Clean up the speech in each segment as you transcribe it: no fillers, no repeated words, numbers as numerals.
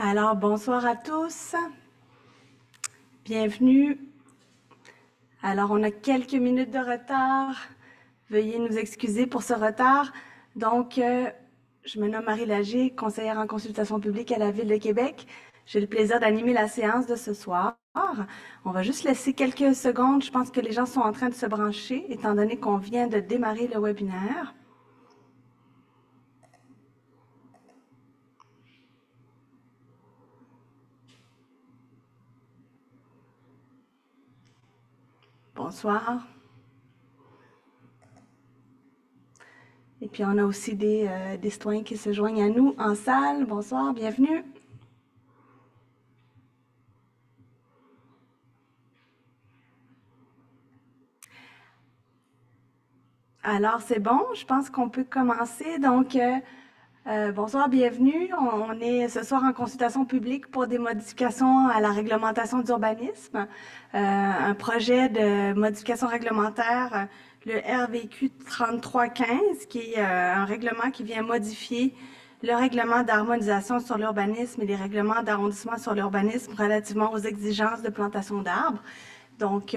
Alors, bonsoir à tous. Bienvenue. Alors, on a quelques minutes de retard. Veuillez nous excuser pour ce retard. Donc, je me nomme Marie Lagier, conseillère en consultation publique à la Ville de Québec. J'ai le plaisir d'animer la séance de ce soir. On va juste laisser quelques secondes. Je pense que les gens sont en train de se brancher, étant donné qu'on vient de démarrer le webinaire. Bonsoir. Et puis, on a aussi des citoyens qui se joignent à nous en salle. Bonsoir, bienvenue. Alors, c'est bon, je pense qu'on peut commencer. Donc, bonsoir, bienvenue. On est ce soir en consultation publique pour des modifications à la réglementation d'urbanisme. Un projet de modification réglementaire, le RVQ 3315, qui est un règlement qui vient modifier le règlement d'harmonisation sur l'urbanisme et les règlements d'arrondissement sur l'urbanisme relativement aux exigences de plantation d'arbres. Donc,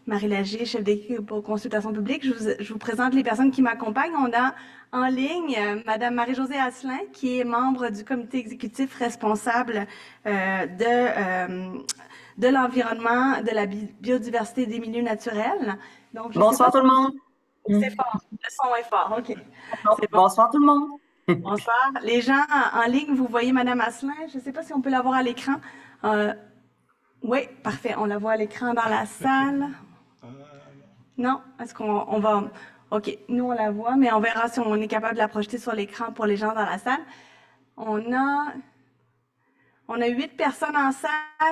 Marie Lagier, chef d'équipe pour consultation publique. Je vous présente les personnes qui m'accompagnent. On a en ligne Madame Marie-Josée Asselin, qui est membre du comité exécutif responsable de l'environnement, de la biodiversité et des milieux naturels. Donc, bonsoir tout le monde. C'est fort, le son est fort, OK. Bon. Bonsoir tout le monde. Bonsoir. Les gens en ligne, vous voyez Madame Asselin. Je ne sais pas si on peut la voir à l'écran. Oui, parfait. On la voit à l'écran dans la salle. Non? Est-ce qu'on va... OK, nous, on la voit, mais on verra si on est capable de la projeter sur l'écran pour les gens dans la salle. On a 8 personnes en salle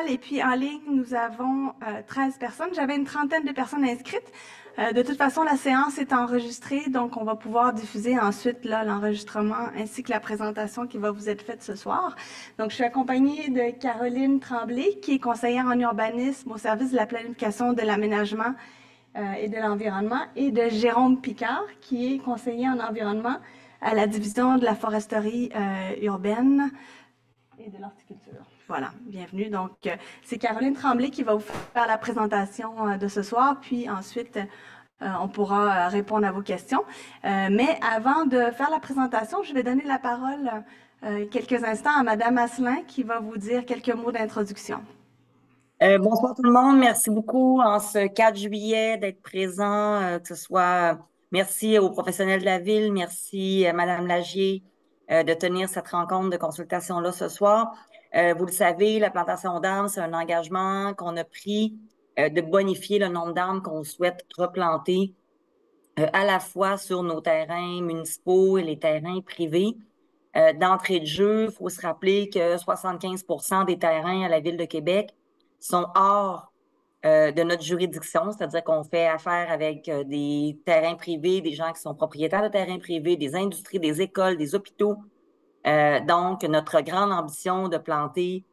et puis en ligne, nous avons 13 personnes. J'avais une trentaine de personnes inscrites. De toute façon, la séance est enregistrée, donc on va pouvoir diffuser ensuite l'enregistrement ainsi que la présentation qui va vous être faite ce soir. Donc, je suis accompagnée de Caroline Tremblay, qui est conseillère en urbanisme au service de la planification de l'aménagement et de l'environnement, et de Jérôme Picard, qui est conseiller en environnement à la division de la foresterie urbaine et de l'horticulture. Voilà, bienvenue. Donc, c'est Caroline Tremblay qui va vous faire la présentation de ce soir, puis ensuite, on pourra répondre à vos questions. Mais avant de faire la présentation, je vais donner la parole quelques instants à Madame Asselin, qui va vous dire quelques mots d'introduction. Bonsoir tout le monde. Merci beaucoup en ce 4 juillet d'être présent, que ce soit merci aux professionnels de la ville, merci Madame Lagier de tenir cette rencontre de consultation-là ce soir. Vous le savez, la plantation d'arbres, c'est un engagement qu'on a pris de bonifier le nombre d'arbres qu'on souhaite replanter à la fois sur nos terrains municipaux et les terrains privés. D'entrée de jeu, il faut se rappeler que 75% des terrains à la Ville de Québec sont hors de notre juridiction, c'est-à-dire qu'on fait affaire avec des terrains privés, des gens qui sont propriétaires de terrains privés, des industries, des écoles, des hôpitaux. Donc, notre grande ambition de planter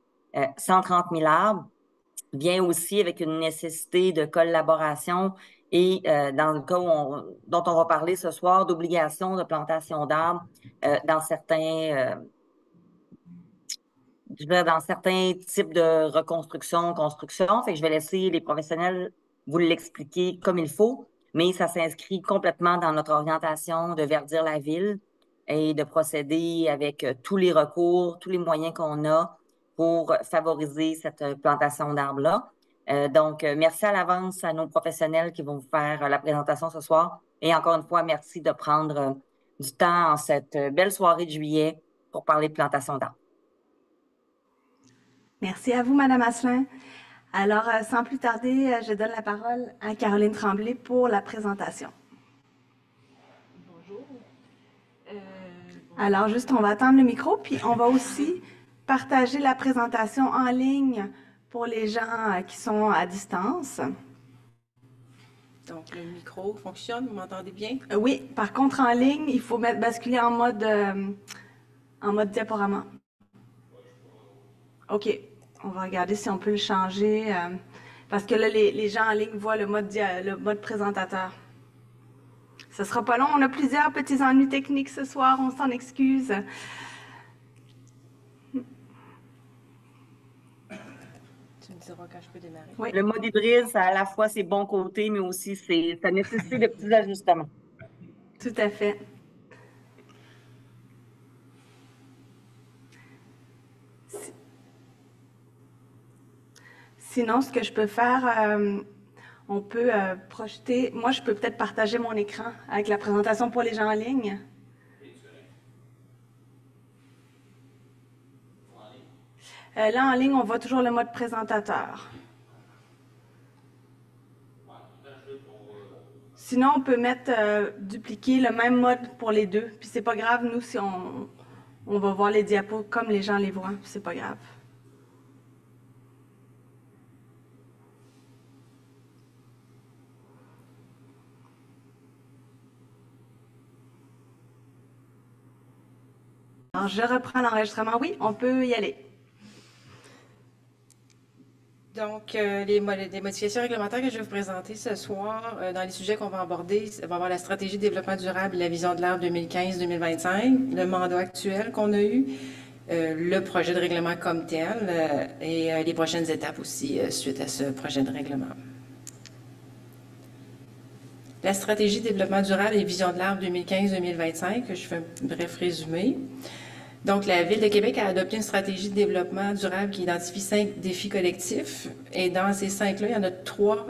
130 000 arbres vient aussi avec une nécessité de collaboration et dans le cas dont on va parler ce soir, d'obligation de plantation d'arbres dans certains types de reconstruction, construction. Fait que je vais laisser les professionnels vous l'expliquer comme il faut, mais ça s'inscrit complètement dans notre orientation de verdir la ville et de procéder avec tous les recours, tous les moyens qu'on a pour favoriser cette plantation d'arbres-là. Donc, merci à l'avance à nos professionnels qui vont vous faire la présentation ce soir. Et encore une fois, merci de prendre du temps en cette belle soirée de juillet pour parler de plantation d'arbres. Merci à vous, Madame Asselin. Alors, sans plus tarder, je donne la parole à Caroline Tremblay pour la présentation. Bonjour. Alors, juste, on va attendre le micro, puis on va aussi partager la présentation en ligne pour les gens qui sont à distance. Donc, le micro fonctionne, vous m'entendez bien? Oui, par contre, en ligne, il faut basculer en mode diaporama. OK, on va regarder si on peut le changer, parce que là, les gens en ligne voient le mode présentateur. Ce sera pas long, on a plusieurs petits ennuis techniques ce soir, on s'en excuse. diras quand je peux démarrer. Oui, Le mode hybride, ça a à la fois ses bons côtés, mais aussi ça nécessite de petits ajustements. tout à fait. Sinon, ce que je peux faire, on peut projeter. Moi, je peux peut-être partager mon écran avec la présentation pour les gens en ligne. Là, en ligne, on voit toujours le mode présentateur. Sinon, on peut mettre dupliquer le même mode pour les deux. Puis c'est pas grave, nous, si on va voir les diapos comme les gens les voient. C'est pas grave. Alors, je reprends l'enregistrement. Oui, on peut y aller. Donc, les modifications réglementaires que je vais vous présenter ce soir, dans les sujets qu'on va aborder, va avoir la stratégie de développement durable et la vision de l'ARB 2015-2025, le mandat actuel qu'on a eu, le projet de règlement comme tel et les prochaines étapes aussi suite à ce projet de règlement. La stratégie de développement durable et vision de l'ARB 2015-2025, je fais un bref résumé. Donc, la Ville de Québec a adopté une stratégie de développement durable qui identifie 5 défis collectifs. Et dans ces 5-là, il y en a 3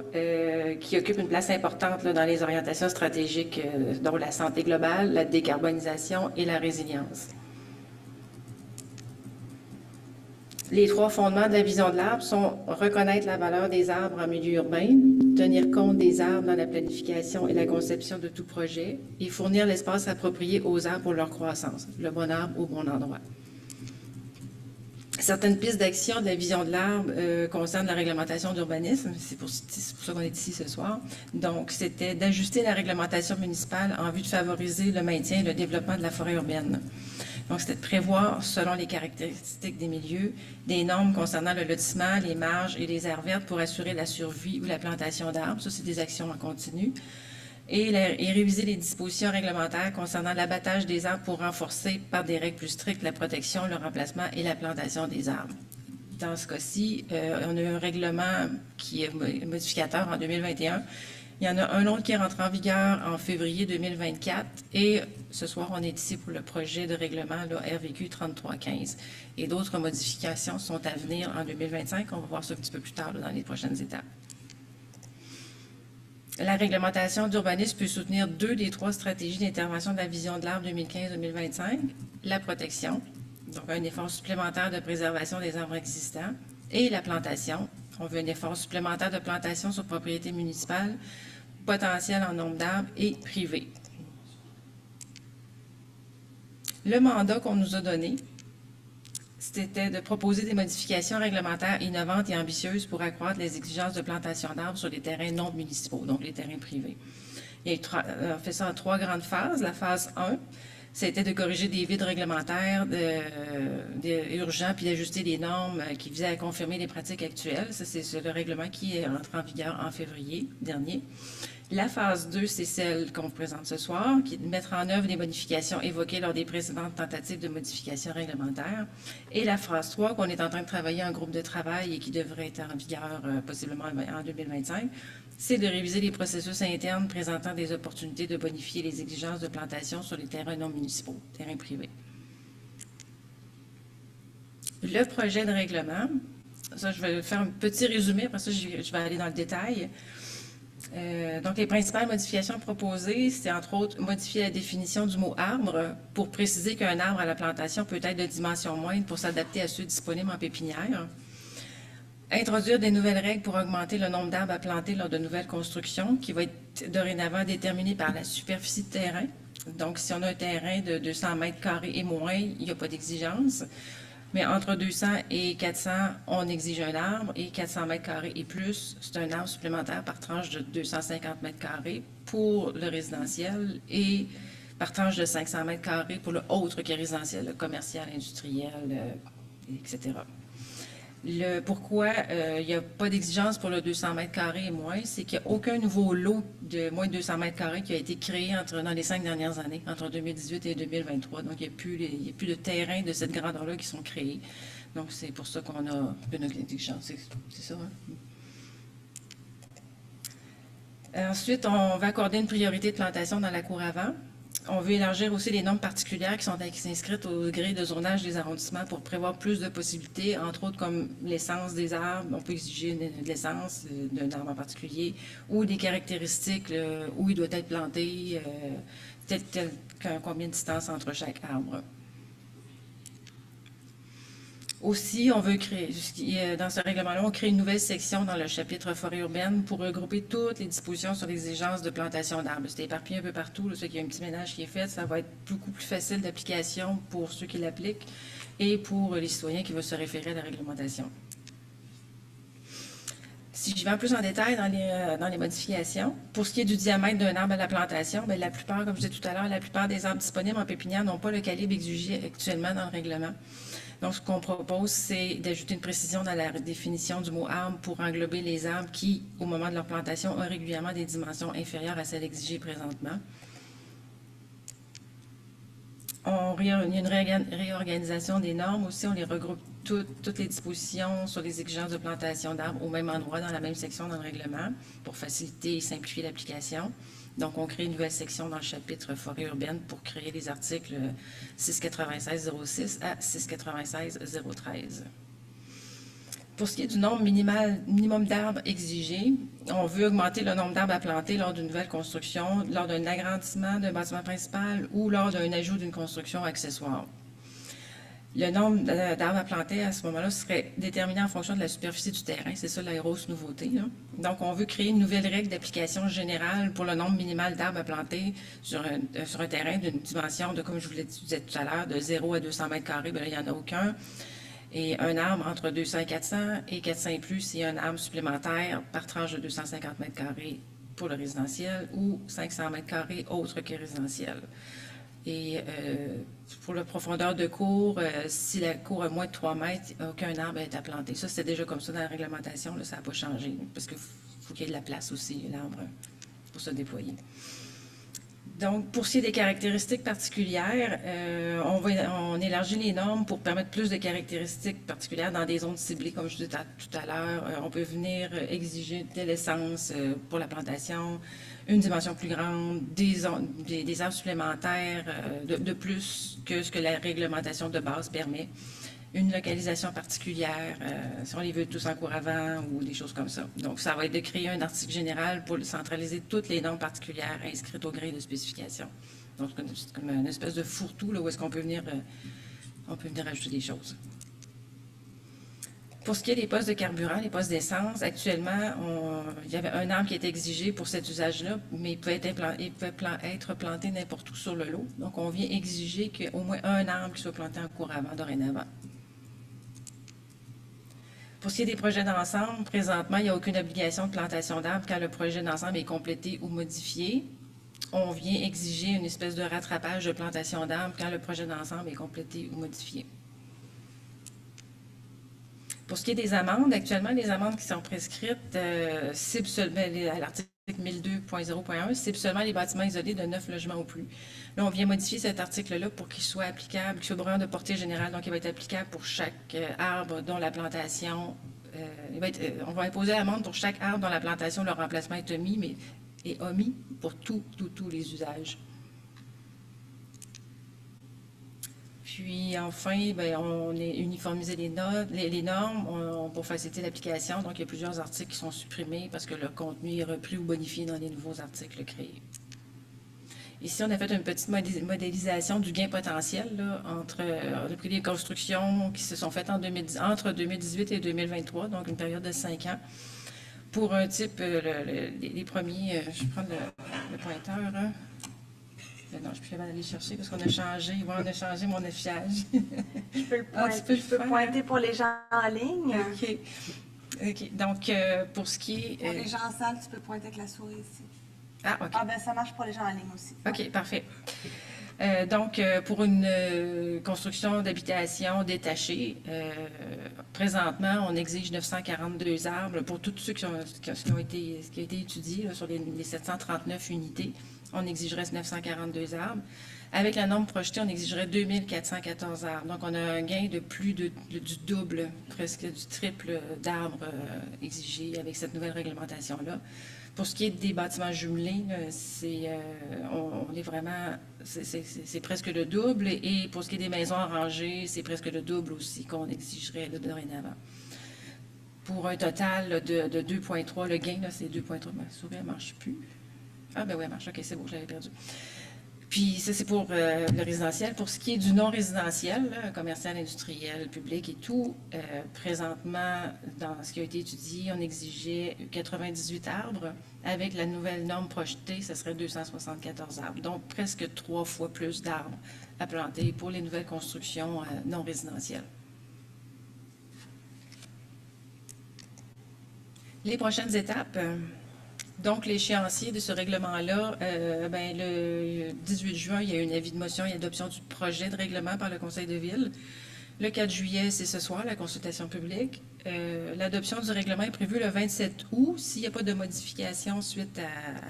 qui occupent une place importante là, dans les orientations stratégiques, dont la santé globale, la décarbonisation et la résilience. Les 3 fondements de la vision de l'arbre sont reconnaître la valeur des arbres en milieu urbain, tenir compte des arbres dans la planification et la conception de tout projet et fournir l'espace approprié aux arbres pour leur croissance, le bon arbre au bon endroit. Certaines pistes d'action de la vision de l'arbre concernent la réglementation d'urbanisme, c'est pour ça qu'on est ici ce soir. Donc, c'était d'ajuster la réglementation municipale en vue de favoriser le maintien et le développement de la forêt urbaine. Donc, c'était de prévoir, selon les caractéristiques des milieux, des normes concernant le lotissement, les marges et les aires vertes pour assurer la survie ou la plantation d'arbres. Ça, c'est des actions en continu. Et réviser les dispositions réglementaires concernant l'abattage des arbres pour renforcer, par des règles plus strictes, la protection, le remplacement et la plantation des arbres. Dans ce cas-ci, on a eu un règlement qui est modificateur en 2021. Il y en a un autre qui est rentré en vigueur en février 2024 et ce soir, on est ici pour le projet de règlement là, RVQ 3315. Et d'autres modifications sont à venir en 2025. On va voir ça un petit peu plus tard là, dans les prochaines étapes. La réglementation d'urbanisme peut soutenir 2 des 3 stratégies d'intervention de la vision de l'arbre 2015-2025. La protection, donc un effort supplémentaire de préservation des arbres existants, et la plantation. On veut un effort supplémentaire de plantation sur propriété municipale, potentiel en nombre d'arbres et privé. Le mandat qu'on nous a donné, c'était de proposer des modifications réglementaires innovantes et ambitieuses pour accroître les exigences de plantation d'arbres sur les terrains non municipaux, donc les terrains privés. On fait ça en 3 grandes phases. La phase 1, c'était de corriger des vides réglementaires urgents puis d'ajuster les normes qui visaient à confirmer les pratiques actuelles. Ça, c'est le règlement qui est entré en vigueur en février dernier. La phase 2, c'est celle qu'on vous présente ce soir, qui est de mettre en œuvre les modifications évoquées lors des précédentes tentatives de modification réglementaire. Et la phase 3, qu'on est en train de travailler en groupe de travail et qui devrait être en vigueur possiblement en 2025, c'est de réviser les processus internes présentant des opportunités de bonifier les exigences de plantation sur les terrains non municipaux, terrains privés. Le projet de règlement, ça je vais faire un petit résumé, après ça je vais aller dans le détail. Donc, les principales modifications proposées, c'est entre autres modifier la définition du mot arbre pour préciser qu'un arbre à la plantation peut être de dimension moindre pour s'adapter à ceux disponibles en pépinière. Introduire des nouvelles règles pour augmenter le nombre d'arbres à planter lors de nouvelles constructions, qui va être dorénavant déterminé par la superficie de terrain. Donc, si on a un terrain de 200 mètres carrés et moins, il n'y a pas d'exigence. Mais entre 200 et 400, on exige un arbre, et 400 mètres carrés et plus, c'est un arbre supplémentaire par tranche de 250 mètres carrés pour le résidentiel et par tranche de 500 mètres carrés pour le autre que résidentiel, le commercial, industriel, etc. Pourquoi il n'y a pas d'exigence pour le 200 mètres carrés et moins, c'est qu'il n'y a aucun nouveau lot de moins de 200 mètres carrés qui a été créé dans les 5 dernières années, entre 2018 et 2023. Donc, il n'y a plus de terrains de cette grandeur-là qui sont créés. Donc, c'est pour ça qu'on a une exigence. C'est ça, hein? Ensuite, on va accorder une priorité de plantation dans la cour avant. On veut élargir aussi les normes particulières qui s'inscrites au gré de zonage des arrondissements pour prévoir plus de possibilités, entre autres comme l'essence des arbres. On peut exiger de l'essence d'un arbre en particulier ou des caractéristiques où il doit être planté, combien de distance entre chaque arbre. Aussi, on veut créer, dans ce règlement-là, on crée une nouvelle section dans le chapitre forêt urbaine pour regrouper toutes les dispositions sur l'exigence de plantation d'arbres. C'est éparpillé un peu partout, là, qu'il y a un petit ménage qui est fait, ça va être beaucoup plus facile d'application pour ceux qui l'appliquent et pour les citoyens qui vont se référer à la réglementation. Si je vais plus en détail dans les modifications, pour ce qui est du diamètre d'un arbre à la plantation, bien, la plupart, comme je disais tout à l'heure, la plupart des arbres disponibles en pépinière n'ont pas le calibre exigé actuellement dans le règlement. Donc, ce qu'on propose, c'est d'ajouter une précision dans la définition du mot arbre pour englober les arbres qui, au moment de leur plantation, ont régulièrement des dimensions inférieures à celles exigées présentement. Il y a une réorganisation des normes aussi. On les regroupe toutes les dispositions sur les exigences de plantation d'arbres au même endroit, dans la même section dans le règlement, pour faciliter et simplifier l'application. Donc, on crée une nouvelle section dans le chapitre forêt urbaine pour créer les articles 696-06 à 696-013. Pour ce qui est du nombre minimum d'arbres exigé, on veut augmenter le nombre d'arbres à planter lors d'une nouvelle construction, lors d'un agrandissement d'un bâtiment principal ou lors d'un ajout d'une construction accessoire. Le nombre d'arbres à planter à ce moment-là serait déterminé en fonction de la superficie du terrain. C'est ça la grosse nouveauté, là. Donc, on veut créer une nouvelle règle d'application générale pour le nombre minimal d'arbres à planter sur un terrain d'une dimension de, comme je vous le disais tout à l'heure, de 0 à 200 mètres carrés. Bien là, il n'y en a aucun. Et un arbre entre 200 et 400 et 400 et plus, c'est un arbre supplémentaire par tranche de 250 mètres carrés pour le résidentiel ou 500 mètres carrés autre que résidentiel. Et pour la profondeur de cour, si la cour a moins de 3 mètres, aucun arbre est à planter. Ça, c'était déjà comme ça dans la réglementation, là, ça n'a pas changé, parce qu'il faut qu'il y ait de la place aussi, l'arbre, pour se déployer. Donc, pour ce qui est des caractéristiques particulières, on élargit les normes pour permettre plus de caractéristiques particulières dans des zones ciblées, comme je disais tout à l'heure. On peut venir exiger de l'essence pour la plantation, une dimension plus grande, des arbres supplémentaires de plus que ce que la réglementation de base permet, une localisation particulière, si on les veut tous en cours avant ou des choses comme ça. Donc, ça va être de créer un article général pour centraliser toutes les normes particulières inscrites au gré de spécification. Donc, c'est comme une espèce de fourre-tout là, où est-ce qu'on peut venir, ajouter des choses. Pour ce qui est des postes de carburant, les postes d'essence, actuellement, il y avait un arbre qui était exigé pour cet usage-là, mais il pouvait être planté n'importe où sur le lot. Donc, on vient exiger qu'il y ait au moins un arbre qui soit planté en cours avant, dorénavant. Pour ce qui est des projets d'ensemble, présentement, il n'y a aucune obligation de plantation d'arbres quand le projet d'ensemble est complété ou modifié. On vient exiger une espèce de rattrapage de plantation d'arbres quand le projet d'ensemble est complété ou modifié. Pour ce qui est des amendes, actuellement, les amendes qui sont prescrites ciblent seulement, à l'article 1002.0.1, ciblent seulement les bâtiments isolés de 9 logements ou plus. Là, on vient modifier cet article-là pour qu'il soit applicable, qu'il soit vraiment de portée générale, donc il va être applicable pour chaque arbre dont la plantation, on va imposer l'amende pour chaque arbre dont la plantation, le remplacement est omis, mais est omis pour tous les usages. Puis enfin, on a uniformisé les normes pour faciliter l'application. Donc, il y a plusieurs articles qui sont supprimés parce que le contenu est repris ou bonifié dans les nouveaux articles créés. Ici, on a fait une petite modélisation du gain potentiel là, on a pris des constructions qui se sont faites entre 2018 et 2023, donc une période de 5 ans. Pour un type, les premiers, je vais prendre le pointeur. Hein. Non, je peux pas aller chercher parce qu'on a changé. On a changé mon affichage. Je peux pointer pour les gens en ligne. OK. Donc, pour ce qui est... Pour les gens en salle, tu peux pointer avec la souris ici. Ah, OK. Ah, ben ça marche pour les gens en ligne aussi. OK, parfait. Donc, pour une construction d'habitation détachée, présentement, on exige 942 arbres pour tous ceux qui ont été étudiés là, sur les 739 unités. on exigerait 942 arbres. Avec la norme projetée, on exigerait 2414 arbres. Donc, on a un gain de plus du double, presque du triple d'arbres exigés avec cette nouvelle réglementation-là. Pour ce qui est des bâtiments jumelés, on est vraiment, c'est presque le double. Et pour ce qui est des maisons arrangées, c'est presque le double aussi qu'on exigerait là, dorénavant. Pour un total de 2,3, le gain, là, c'est 2,3. Ma souris, elle ne marche plus. Ah, ben oui, elle marche. OK, c'est bon, je l'avais perdu. Puis ça, c'est pour le résidentiel. Pour ce qui est du non-résidentiel, là, commercial, industriel, public et tout, présentement, dans ce qui a été étudié, on exigeait 98 arbres. Avec la nouvelle norme projetée, ce serait 274 arbres. Donc, presque 3 fois plus d'arbres à planter pour les nouvelles constructions non résidentielles. Les prochaines étapes, donc l'échéancier de ce règlement-là, le 18 juin, il y a eu un avis de motion et adoption du projet de règlement par le Conseil de ville. Le 4 juillet, c'est ce soir, la consultation publique. L'adoption du règlement est prévue le 27 août. S'il n'y a pas de modification suite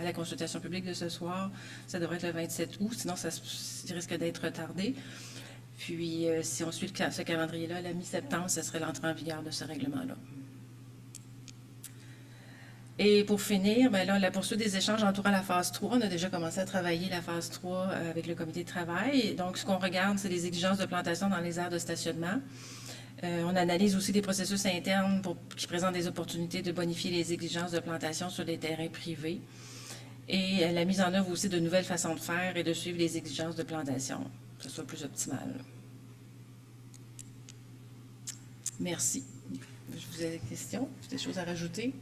à la consultation publique de ce soir, ça devrait être le 27 août, sinon ça risque d'être retardé. Puis, si on suit ce calendrier-là, à la mi-septembre, ce serait l'entrée en vigueur de ce règlement-là. Et pour finir, la poursuite des échanges entourant la phase 3, on a déjà commencé à travailler la phase 3 avec le comité de travail. Donc, ce qu'on regarde, c'est les exigences de plantation dans les aires de stationnement. On analyse aussi des processus internes qui présentent des opportunités de bonifier les exigences de plantation sur les terrains privés. Et la mise en œuvre aussi de nouvelles façons de faire et de suivre les exigences de plantation, que ce soit plus optimal. Merci. Vous avez des questions, des choses à rajouter?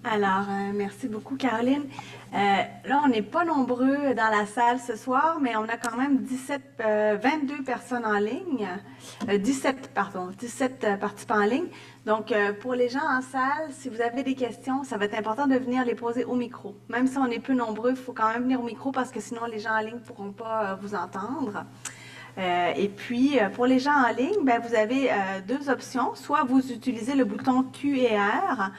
Alors, merci beaucoup, Caroline. Là, on n'est pas nombreux dans la salle ce soir, mais on a quand même 22 personnes en ligne. 17 participants en ligne. Donc, pour les gens en salle, si vous avez des questions, ça va être important de venir les poser au micro. Même si on est peu nombreux, il faut quand même venir au micro parce que sinon, les gens en ligne ne pourront pas vous entendre. Et puis, pour les gens en ligne, vous avez deux options. Soit vous utilisez le bouton Q et R,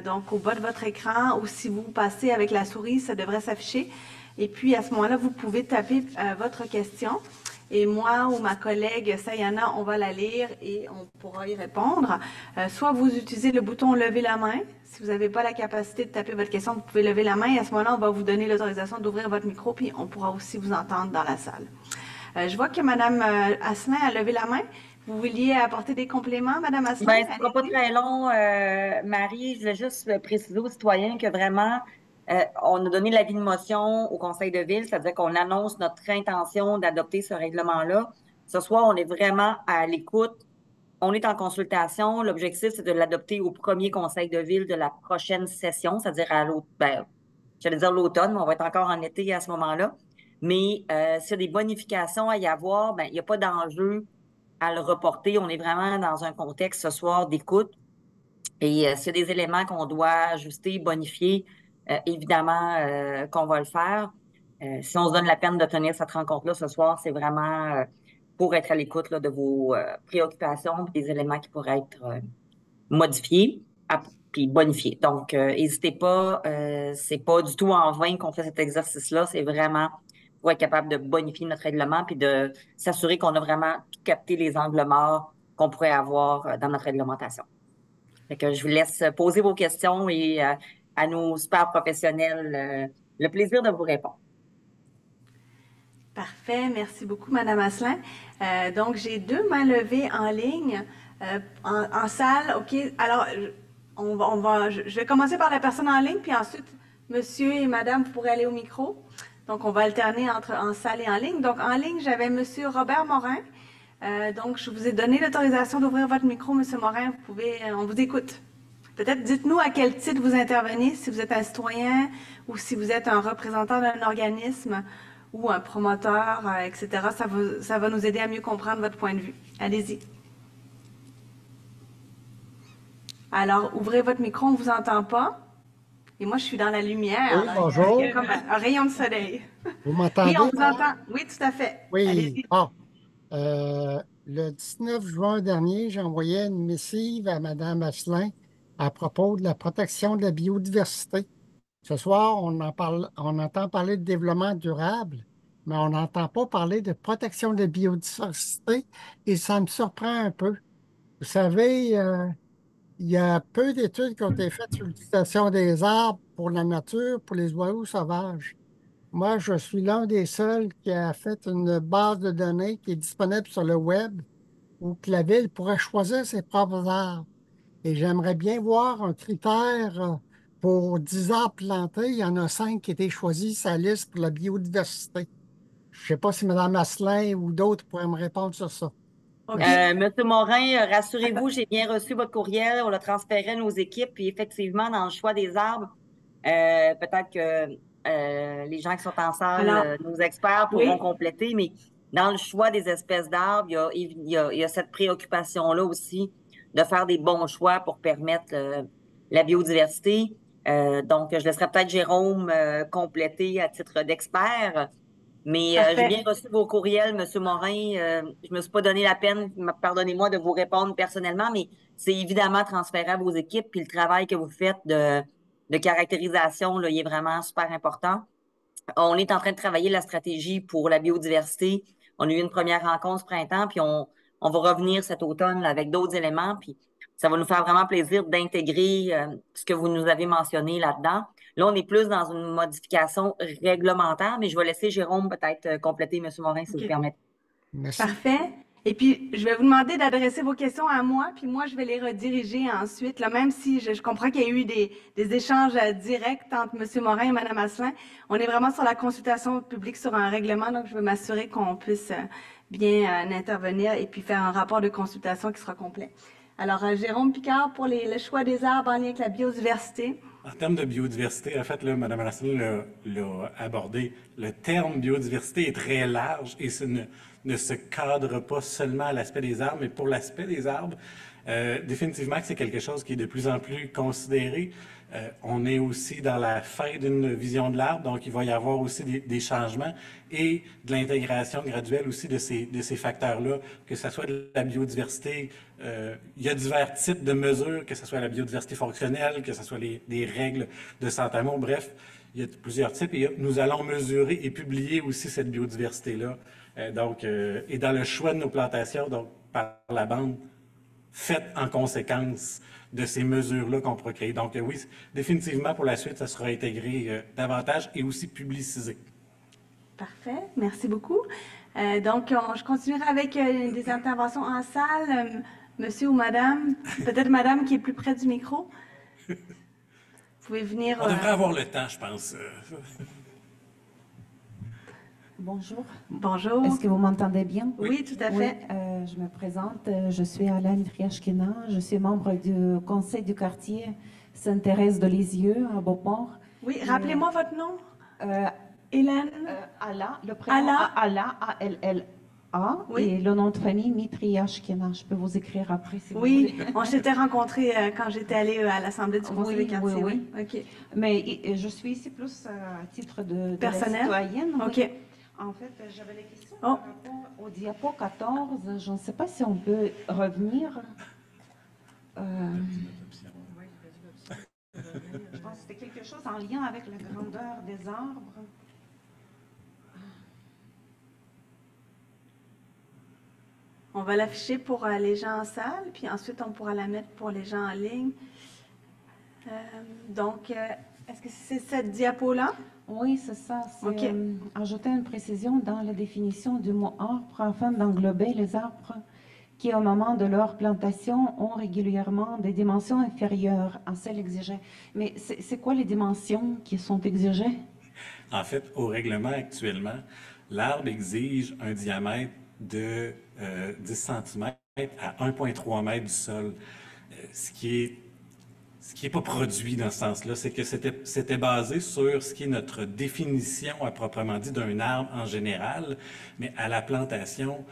donc au bas de votre écran, ou si vous passez avec la souris, ça devrait s'afficher. Et puis, à ce moment-là, vous pouvez taper votre question. Et moi ou ma collègue Sayana, on va la lire et on pourra y répondre. Soit vous utilisez le bouton lever la main. Si vous n'avez pas la capacité de taper votre question, vous pouvez lever la main. Et à ce moment-là, on va vous donner l'autorisation d'ouvrir votre micro, puis on pourra aussi vous entendre dans la salle. Je vois que Mme Asselin a levé la main. Vous vouliez apporter des compléments, Mme Asselin? Ce ne sera pas très long, Marie. Je voulais juste préciser aux citoyens que vraiment, on a donné l'avis de motion au Conseil de ville, c'est-à-dire qu'on annonce notre intention d'adopter ce règlement-là. Ce soir, on est vraiment à l'écoute. On est en consultation. L'objectif, c'est de l'adopter au premier Conseil de ville de la prochaine session, c'est-à-dire j'allais dire l'automne, mais on va être encore en été à ce moment-là. Mais s'il y a des bonifications à y avoir, il n'y a pas d'enjeu à le reporter. On est vraiment dans un contexte ce soir d'écoute. Et s'il y a des éléments qu'on doit ajuster, bonifier, évidemment qu'on va le faire. Si on se donne la peine de tenir cette rencontre-là ce soir, c'est vraiment pour être à l'écoute de vos préoccupations et des éléments qui pourraient être modifiés puis bonifiés. Donc, n'hésitez pas. C'est pas du tout en vain qu'on fait cet exercice-là. C'est vraiment pour être capable de bonifier notre règlement puis de s'assurer qu'on a vraiment tout capté les angles morts qu'on pourrait avoir dans notre réglementation. Fait que je vous laisse poser vos questions et à nos super professionnels, le plaisir de vous répondre. Parfait. Merci beaucoup, Mme Asselin. Donc, j'ai deux mains levées en ligne, en salle. OK. Alors, je vais commencer par la personne en ligne, puis ensuite, monsieur et madame, vous pourrez aller au micro. Donc, on va alterner entre en salle et en ligne. Donc, en ligne, j'avais monsieur Robert Morin. Donc, je vous ai donné l'autorisation d'ouvrir votre micro, monsieur Morin. On vous écoute. Peut-être dites-nous à quel titre vous intervenez, si vous êtes un citoyen ou si vous êtes un représentant d'un organisme ou un promoteur, etc. Ça va nous aider à mieux comprendre votre point de vue. Allez-y. Alors, ouvrez votre micro, on ne vous entend pas. Et moi, je suis dans la lumière. Oui, bonjour. Il y a comme un rayon de soleil. Vous m'entendez? Oui, on vous entend. Oui, tout à fait. Oui. Allez-y. Bon. Le 19 juin dernier, j'ai envoyé une missive à Mme Asselin à propos de la protection de la biodiversité. Ce soir, on entend parler de développement durable, mais on n'entend pas parler de protection de biodiversité et ça me surprend un peu. Vous savez, il y a peu d'études qui ont été faites sur l'utilisation des arbres pour la nature, pour les oiseaux sauvages. Moi, je suis l'un des seuls qui a fait une base de données qui est disponible sur le web où que la ville pourrait choisir ses propres arbres. Et j'aimerais bien voir un critère pour 10 arbres plantés. Il y en a 5 qui étaient choisis sur la liste pour la biodiversité. Je ne sais pas si Mme Asselin ou d'autres pourraient me répondre sur ça. OK. Merci. Monsieur Morin, rassurez-vous, j'ai bien reçu votre courriel. On l'a transféré à nos équipes. Puis effectivement, dans le choix des arbres, peut-être que les gens qui sont en salle, Alors, nos experts pourront oui, compléter, mais dans le choix des espèces d'arbres, il y a cette préoccupation-là aussi de faire des bons choix pour permettre la biodiversité. Donc, je laisserai peut-être Jérôme compléter à titre d'expert. Mais j'ai bien parfait. reçu vos courriels, Monsieur Morin. Je me suis pas donné la peine, pardonnez-moi, de vous répondre personnellement, mais c'est évidemment transféré à vos équipes. Puis le travail que vous faites de caractérisation, là, il est vraiment super important. On est en train de travailler la stratégie pour la biodiversité. On a eu une première rencontre ce printemps, puis on va revenir cet automne là, avec d'autres éléments. Puis ça va nous faire vraiment plaisir d'intégrer ce que vous nous avez mentionné là-dedans. Là, on est plus dans une modification réglementaire, mais je vais laisser Jérôme peut-être compléter, M. Morin, si vous OK. permettez. Merci. Parfait. Et puis, je vais vous demander d'adresser vos questions à moi, puis moi, je vais les rediriger ensuite. Là, même si je comprends qu'il y a eu des échanges directs entre M. Morin et Mme Asselin, on est vraiment sur la consultation publique sur un règlement, donc je veux m'assurer qu'on puisse bien intervenir et puis faire un rapport de consultation qui sera complet. Alors, Jérôme Picard, pour le choix des arbres en lien avec la biodiversité. En termes de biodiversité, en fait, là, Mme Alassane l'a abordé. Le terme biodiversité est très large et ne se cadre pas seulement à l'aspect des arbres, mais pour l'aspect des arbres, définitivement que c'est quelque chose qui est de plus en plus considéré. On est aussi dans la fin d'une vision de l'arbre, donc il va y avoir aussi des changements et de l'intégration graduelle aussi de ces facteurs-là, que ce soit de la biodiversité. Il y a divers types de mesures, que ce soit la biodiversité fonctionnelle, que ce soit des règles de santé animale, bref, il y a plusieurs types et nous allons mesurer et publier aussi cette biodiversité-là. Et dans le choix de nos plantations, donc par la bande, faites en conséquence de ces mesures-là qu'on pourra créer. Donc oui, définitivement, pour la suite, ça sera intégré davantage et aussi publicisé. Parfait, merci beaucoup. Je continuerai avec des interventions en salle. Monsieur ou madame, peut-être madame qui est plus près du micro. Vous pouvez venir. On devrait avoir le temps, je pense. Bonjour. Bonjour. Est-ce que vous m'entendez bien? Oui, tout à Oui, fait. je me présente. Je suis Alain Triashkina. Je suis membre du conseil du quartier Sainte-Thérèse de Lisieux à Beauport. Oui, rappelez-moi votre nom. Euh, Hélène. Ala, le prénom Ala, A-L-L-A, Oui. et le nom de famille Mitriashkina. Je peux vous écrire après si vous Oui, voulez. on s'était rencontrés quand j'étais allée à l'Assemblée du Conseil Oui, des quartiers. oui, OK. Mais je suis ici plus à titre de Personnel? citoyenne. Oui. OK. En fait, j'avais des questions Oh. par rapport au diapo 14. Je ne sais pas si on peut revenir. Je pense que c'était quelque chose en lien avec la grandeur des arbres. On va l'afficher pour les gens en salle, puis ensuite on pourra la mettre pour les gens en ligne. Est-ce que c'est cette diapo-là? Oui, c'est ça. C'est OK. ajouter une précision dans la définition du mot arbre afin d'englober les arbres qui, au moment de leur plantation, ont régulièrement des dimensions inférieures à celles exigées. Mais c'est quoi les dimensions qui sont exigées? En fait, au règlement actuellement, l'arbre exige un diamètre de 10 cm à 1,3 m du sol, ce qui est pas produit dans ce sens-là. C'est que c'était basé sur ce qui est notre définition à proprement dit d'un arbre en général, mais à la plantation,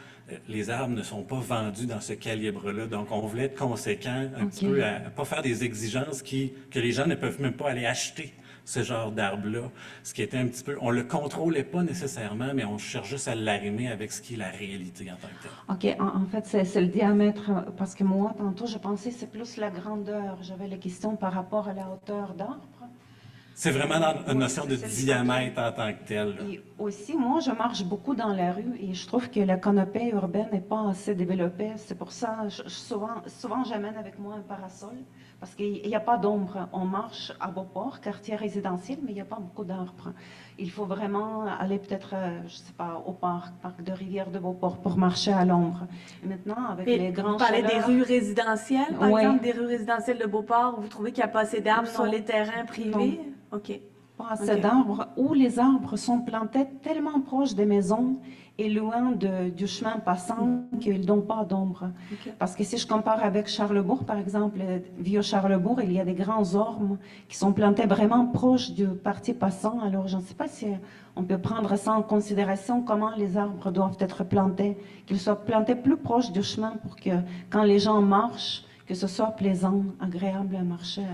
les arbres ne sont pas vendus dans ce calibre-là. Donc, on voulait être conséquent un petit peu à pas faire des exigences que les gens ne peuvent même pas aller acheter ce genre d'arbre-là, ce qui était un petit peu... On le contrôlait pas nécessairement, mais on cherche juste à l'arrimer avec ce qui est la réalité en tant que tel. OK, en fait, c'est le diamètre, parce que moi, tantôt, je pensais que c'est plus la grandeur. J'avais la question par rapport à la hauteur d'arbre. C'est vraiment dans une Oui, notion de c'est le diamètre en tant que tel, là. Et aussi, moi, je marche beaucoup dans la rue et je trouve que la canopée urbaine n'est pas assez développée. C'est pour ça, souvent j'amène avec moi un parasol parce qu'il n'y a pas d'ombre. On marche à Beauport, quartier résidentiel, mais il n'y a pas beaucoup d'arbres. Il faut vraiment aller peut-être, je sais pas, au parc de Rivière de Beauport pour marcher à l'ombre. Et maintenant, avec Et les grands vous parlez des chaleurs, rues résidentielles, par Oui. exemple, des rues résidentielles de Beauport, où vous trouvez qu'il n'y a pas assez d'arbres sur Non. les terrains privés? OK. pas assez Ok. d'arbres, où les arbres sont plantés tellement proches des maisons et loin du chemin passant qu'ils ne donnent pas d'ombre. Ok. Parce que si je compare avec Charlebourg, par exemple, vieux Charlebourg, il y a des grands ormes qui sont plantés vraiment proches du parti passant. Alors, je ne sais pas si on peut prendre ça en considération, comment les arbres doivent être plantés, qu'ils soient plantés plus proches du chemin pour que quand les gens marchent, que ce soit plaisant, agréable à marcher.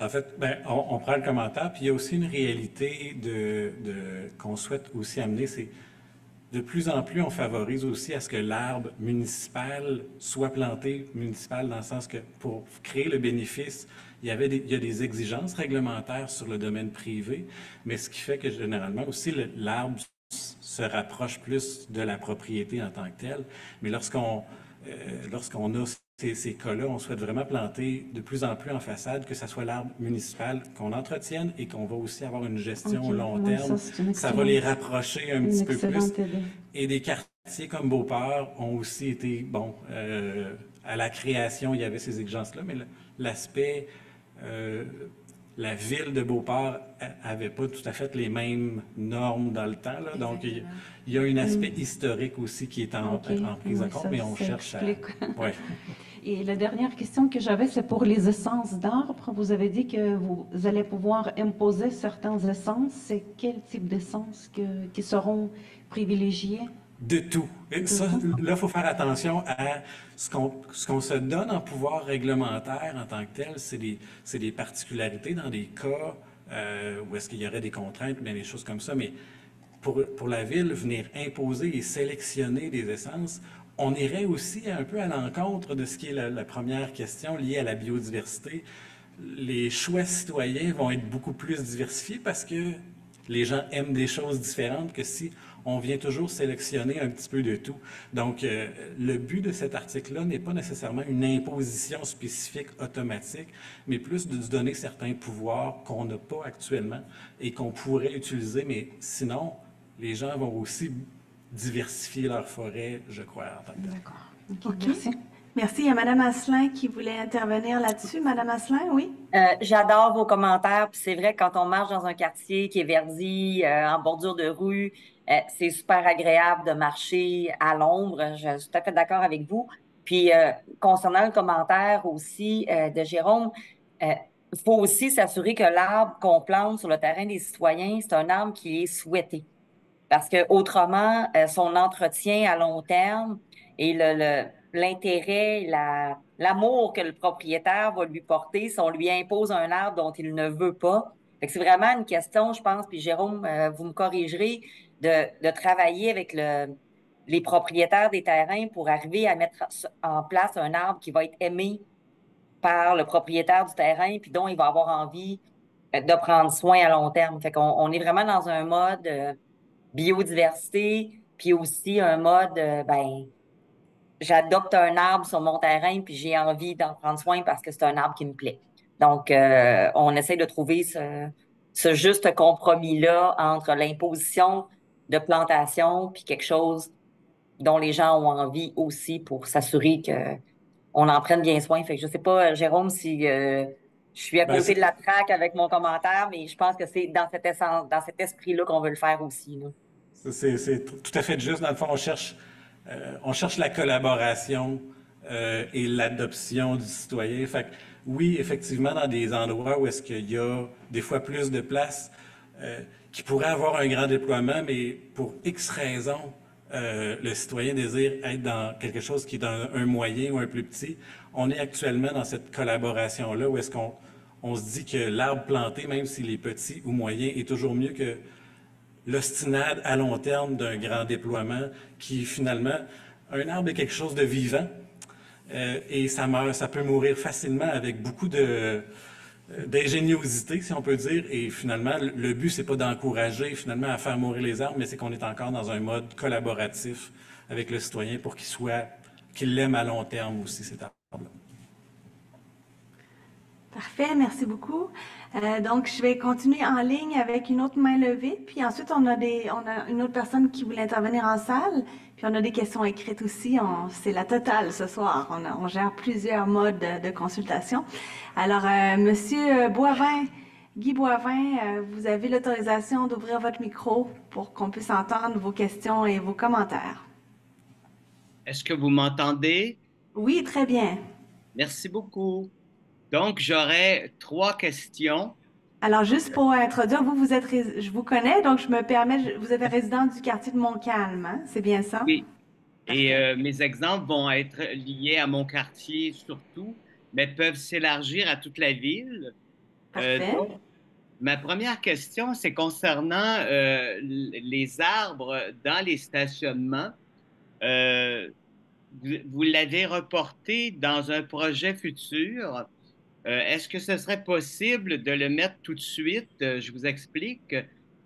En fait, ben, on prend le commentaire, puis il y a aussi une réalité qu'on souhaite aussi amener, c'est de plus en plus, on favorise aussi à ce que l'arbre municipal soit planté municipal dans le sens que pour créer le bénéfice, il y a des exigences réglementaires sur le domaine privé, mais ce qui fait que généralement aussi l'arbre se rapproche plus de la propriété en tant que telle. Mais lorsqu'on a ces cas-là, on souhaite vraiment planter de plus en plus en façade, que ce soit l'arbre municipal qu'on entretienne et qu'on va aussi avoir une gestion Ok, long ouais, terme. ça, c'est une Ça va les excellente- rapprocher un Une petit peu plus. excellente idée. Et des quartiers comme Beauport ont aussi été, à la création, il y avait ces exigences-là, mais l'aspect, la ville de Beauport avait pas tout à fait les mêmes normes dans le temps, là. Donc, il y a un aspect historique aussi qui est en Ok, prise en oui, compte, ça, mais on ça cherche explique. Ouais. Et la dernière question que j'avais, c'est pour les essences d'arbres. Vous avez dit que vous allez pouvoir imposer certaines essences. C'est quel type d'essences qui seront privilégiées? De tout. Et ça, là, il faut faire attention à ce qu'on se donne en pouvoir réglementaire en tant que tel. C'est des particularités dans des cas où est-ce qu'il y aurait des contraintes, bien des choses comme ça. Mais pour la ville, venir imposer et sélectionner des essences, on irait aussi un peu à l'encontre de ce qui est la première question liée à la biodiversité. Les choix citoyens vont être beaucoup plus diversifiés parce que les gens aiment des choses différentes que si on vient toujours sélectionner un petit peu de tout. Donc, le but de cet article-là n'est pas nécessairement une imposition spécifique automatique, mais plus de se donner certains pouvoirs qu'on n'a pas actuellement et qu'on pourrait utiliser, mais sinon, les gens vont aussi diversifier leur forêt, je crois, en tant que tel. D'accord. OK. Merci. Merci. Il y a Mme Asselin qui voulait intervenir là-dessus. Mme Asselin, oui? J'adore vos commentaires. Puis c'est vrai, quand on marche dans un quartier qui est verdi, en bordure de rue, c'est super agréable de marcher à l'ombre. Je suis tout à fait d'accord avec vous. Puis concernant le commentaire aussi de Jérôme, il faut aussi s'assurer que l'arbre qu'on plante sur le terrain des citoyens, c'est un arbre qui est souhaité. Parce que autrement, son entretien à long terme et l'intérêt, l'amour que le propriétaire va lui porter si on lui impose un arbre dont il ne veut pas. Fait que c'est vraiment une question, je pense, puis Jérôme, vous me corrigerez, de travailler avec les propriétaires des terrains pour arriver à mettre en place un arbre qui va être aimé par le propriétaire du terrain, puis dont il va avoir envie de prendre soin à long terme. Fait qu'on on est vraiment dans un mode biodiversité, puis aussi un mode, j'adopte un arbre sur mon terrain, puis j'ai envie d'en prendre soin parce que c'est un arbre qui me plaît. Donc, on essaie de trouver ce juste compromis-là entre l'imposition de plantation puis quelque chose dont les gens ont envie aussi pour s'assurer que on en prenne bien soin. Fait que je sais pas, Jérôme, si je suis à Ben, côté de la traque avec mon commentaire, mais je pense que c'est dans cet essence, dans cet esprit-là qu'on veut le faire aussi, là. C'est tout à fait juste. Dans le fond, on cherche la collaboration et l'adoption du citoyen. Fait que, oui, effectivement, dans des endroits où est-ce qu'il y a des fois plus de place, qui pourrait avoir un grand déploiement, mais pour X raisons, le citoyen désire être dans quelque chose qui est dans un moyen ou un plus petit. On est actuellement dans cette collaboration-là où est-ce qu'on se dit que l'arbre planté, même s'il est petit ou moyen, est toujours mieux que l'ostinade à long terme d'un grand déploiement qui, finalement, un arbre est quelque chose de vivant et ça peut mourir facilement avec beaucoup d'ingéniosité, si on peut dire. Et finalement, le but, c'est pas d'encourager finalement à faire mourir les arbres, mais c'est qu'on est encore dans un mode collaboratif avec le citoyen pour qu'il l'aime à long terme aussi, cet arbre-là. Parfait, merci beaucoup. Donc, je vais continuer en ligne avec une autre main levée, puis ensuite, on a une autre personne qui voulait intervenir en salle, puis on a des questions écrites aussi. C'est la totale ce soir. On gère plusieurs modes de consultation. Alors, Monsieur Boivin, Guy Boivin, vous avez l'autorisation d'ouvrir votre micro pour qu'on puisse entendre vos questions et vos commentaires. Est-ce que vous m'entendez? Oui, très bien. Merci beaucoup. Donc, j'aurais 3 questions. Alors, juste pour introduire, je vous connais, donc je me permets, vous êtes résident du quartier de Montcalm, hein? C'est bien ça? Oui. Et mes exemples vont être liés à mon quartier surtout, mais peuvent s'élargir à toute la ville. Parfait. Donc, ma première question, c'est concernant les arbres dans les stationnements. Vous l'avez reporté dans un projet futur. Est-ce que ce serait possible de le mettre tout de suite? Je vous explique.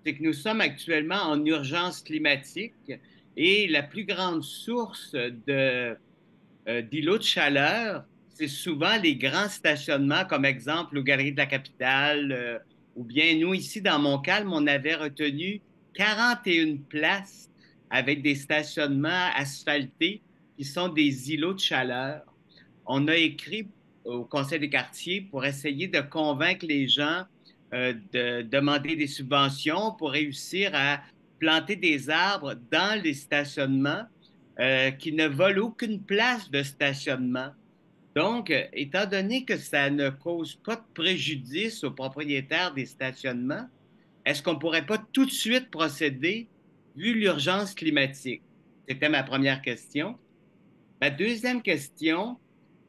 C'est que nous sommes actuellement en urgence climatique et la plus grande source d'îlots de chaleur, c'est souvent les grands stationnements, comme exemple aux Galeries de la Capitale, ou bien nous, ici, dans Montcalm, on avait retenu 41 places avec des stationnements asphaltés qui sont des îlots de chaleur. On a écrit au Conseil des quartiers pour essayer de convaincre les gens de demander des subventions pour réussir à planter des arbres dans les stationnements qui ne volent aucune place de stationnement. Donc, étant donné que ça ne cause pas de préjudice aux propriétaires des stationnements, est-ce qu'on ne pourrait pas tout de suite procéder vu l'urgence climatique? C'était ma première question. Ma deuxième question,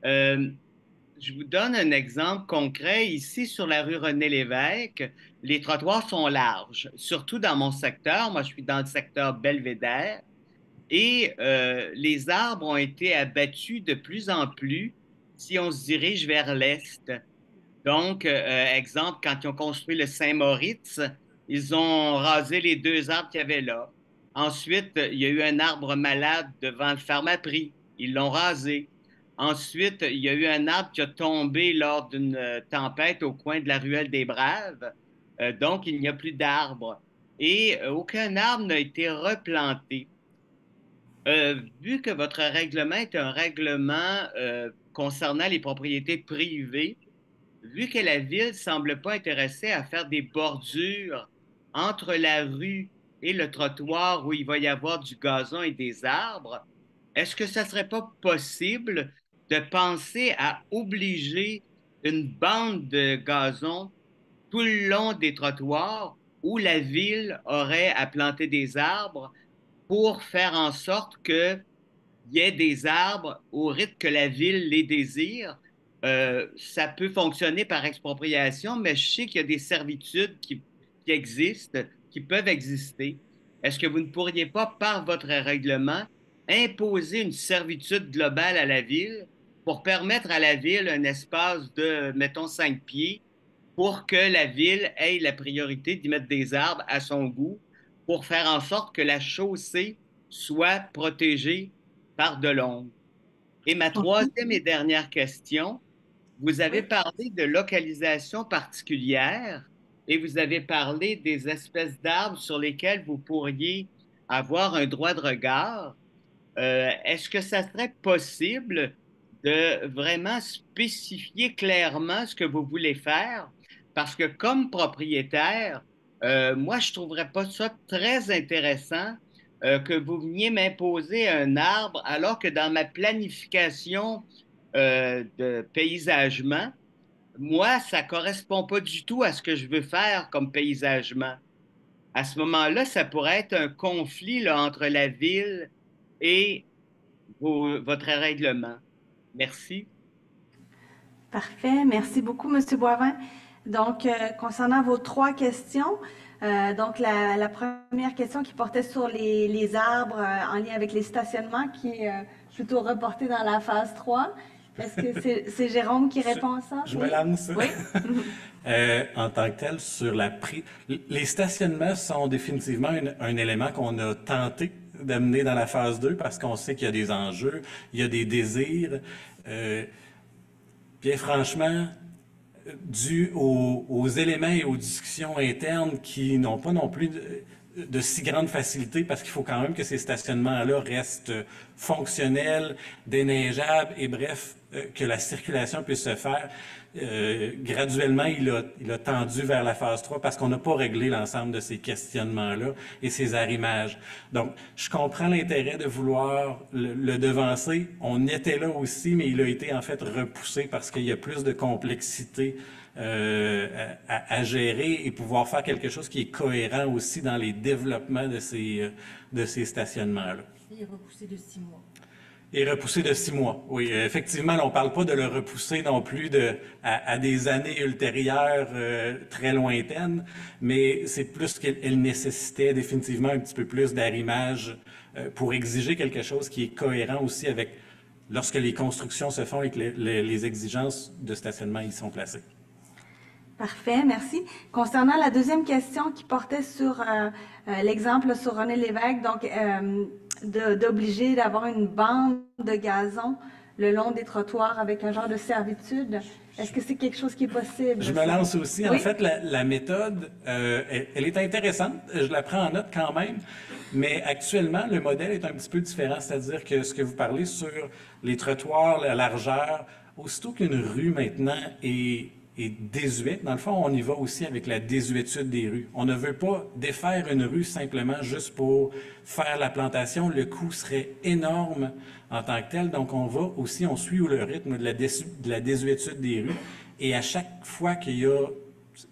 je vous donne un exemple concret. Ici, sur la rue René-Lévesque, les trottoirs sont larges, surtout dans mon secteur. Moi, je suis dans le secteur Belvédère. Et les arbres ont été abattus de plus en plus si on se dirige vers l'est. Donc, exemple, quand ils ont construit le Saint-Moritz, ils ont rasé les 2 arbres qu'il y avait là. Ensuite, il y a eu un arbre malade devant le Pharmaprix. Ils l'ont rasé. Ensuite, il y a eu un arbre qui a tombé lors d'une tempête au coin de la ruelle des Braves. Donc, il n'y a plus d'arbres. Et aucun arbre n'a été replanté. Vu que votre règlement est un règlement concernant les propriétés privées, vu que la ville ne semble pas intéressée à faire des bordures entre la rue et le trottoir où il va y avoir du gazon et des arbres, est-ce que ça ne serait pas possible de penser à obliger une bande de gazon tout le long des trottoirs où la ville aurait à planter des arbres pour faire en sorte qu'il y ait des arbres au rythme que la ville les désire? Ça peut fonctionner par expropriation, mais je sais qu'il y a des servitudes qui existent, qui peuvent exister. Est-ce que vous ne pourriez pas, par votre règlement, imposer une servitude globale à la ville pour permettre à la ville un espace de, mettons, 5 pieds pour que la ville ait la priorité d'y mettre des arbres à son goût pour faire en sorte que la chaussée soit protégée par de l'ombre? Et ma troisième et dernière question, vous avez parlé de localisation particulière et vous avez parlé des espèces d'arbres sur lesquels vous pourriez avoir un droit de regard. Est-ce que ça serait possible de vraiment spécifier clairement ce que vous voulez faire? Parce que comme propriétaire, moi, je ne trouverais pas ça très intéressant que vous veniez m'imposer un arbre alors que dans ma planification de paysagement, moi, ça ne correspond pas du tout à ce que je veux faire comme paysagement. À ce moment-là, ça pourrait être un conflit là, entre la ville et votre règlement. Merci. Parfait. Merci beaucoup, Monsieur Boivin. Donc, concernant vos 3 questions, donc la première question qui portait sur les arbres en lien avec les stationnements, qui est plutôt reportée dans la phase 3. Est-ce que c'est Jérôme qui répond à ça? Je Oui. me lance. Oui. En tant que tel, les stationnements sont définitivement un élément qu'on a tenté d'amener dans la phase 2 parce qu'on sait qu'il y a des enjeux, il y a des désirs. Bien franchement, dû aux éléments et aux discussions internes qui n'ont pas non plus de si grande facilité parce qu'il faut quand même que ces stationnements-là restent fonctionnels, déneigeables et bref, que la circulation puisse se faire. Graduellement, il a tendu vers la phase 3 parce qu'on n'a pas réglé l'ensemble de ces questionnements-là et ces arrimages. Donc, je comprends l'intérêt de vouloir le devancer. On était là aussi, mais il a été en fait repoussé parce qu'il y a plus de complexité à gérer et pouvoir faire quelque chose qui est cohérent aussi dans les développements de ces stationnements-là. Il est repoussé de 6 mois. Et repoussé de 6 mois. Oui, effectivement, on ne parle pas de le repousser non plus à des années ultérieures très lointaines, mais c'est plus qu'elle nécessitait définitivement un petit peu plus d'arrimage pour exiger quelque chose qui est cohérent aussi avec lorsque les constructions se font et que les exigences de stationnement y sont placées. Parfait, merci. Concernant la deuxième question qui portait sur l'exemple sur René Lévesque, donc d'obliger d'avoir une bande de gazon le long des trottoirs avec un genre de servitude, est-ce que c'est quelque chose qui est possible? Je me lance aussi. Oui? En fait, la méthode, elle est intéressante. Je la prends en note quand même. Mais actuellement, le modèle est un petit peu différent. C'est-à-dire que ce que vous parlez sur les trottoirs, la largeur, aussitôt qu'une rue maintenant est désuète. Dans le fond, on y va aussi avec la désuétude des rues. On ne veut pas défaire une rue simplement juste pour faire la plantation. Le coût serait énorme en tant que tel. Donc, on suit le rythme de la désuétude des rues. Et à chaque fois qu'il y a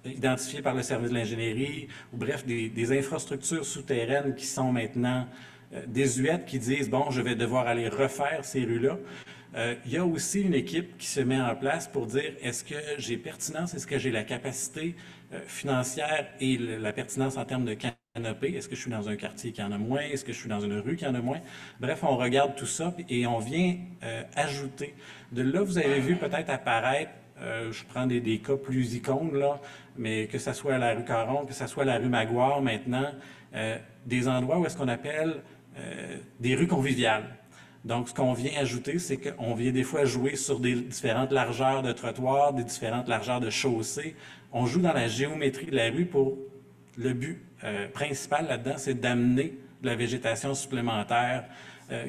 identifié par le service de l'ingénierie, ou bref, des infrastructures souterraines qui sont maintenant désuètes, qui disent, bon, je vais devoir aller refaire ces rues-là. Il y a aussi une équipe qui se met en place pour dire est-ce que j'ai pertinence, est-ce que j'ai la capacité financière et la pertinence en termes de canopée, est-ce que je suis dans un quartier qui en a moins, est-ce que je suis dans une rue qui en a moins. Bref, on regarde tout ça et on vient ajouter. De là, vous avez vu peut-être apparaître, je prends des cas plus icônes, là, mais que ce soit la rue Caron, que ce soit la rue Maguire maintenant, des endroits où est-ce qu'on appelle des rues conviviales. Donc, ce qu'on vient ajouter, c'est qu'on vient des fois jouer sur des différentes largeurs de trottoirs, des différentes largeurs de chaussées. On joue dans la géométrie de la rue pour le but principal là-dedans, c'est d'amener de la végétation supplémentaire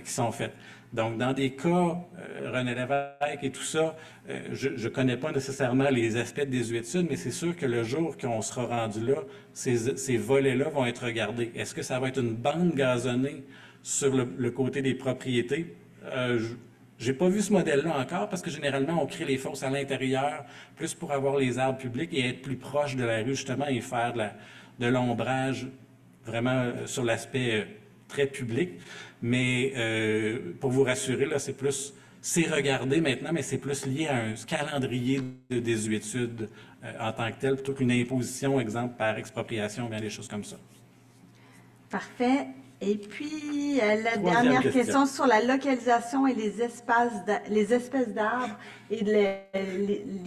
qui sont faites. Donc, dans des cas, René Lévesque et tout ça, je ne connais pas nécessairement les aspects de désuétude, mais c'est sûr que le jour qu'on sera rendu là, ces volets-là vont être regardés. Est-ce que ça va être une bande gazonnée sur le côté des propriétés? J'ai pas vu ce modèle-là encore parce que généralement, on crée les fosses à l'intérieur, plus pour avoir les arbres publics et être plus proche de la rue, justement, et faire de l'ombrage vraiment sur l'aspect très public. Mais pour vous rassurer, là, c'est regardé maintenant, mais c'est plus lié à un calendrier de désuétude en tant que tel, plutôt qu'une imposition, exemple, par expropriation, bien des choses comme ça. Parfait. Et puis, la dernière question sur la localisation et les espèces d'arbres et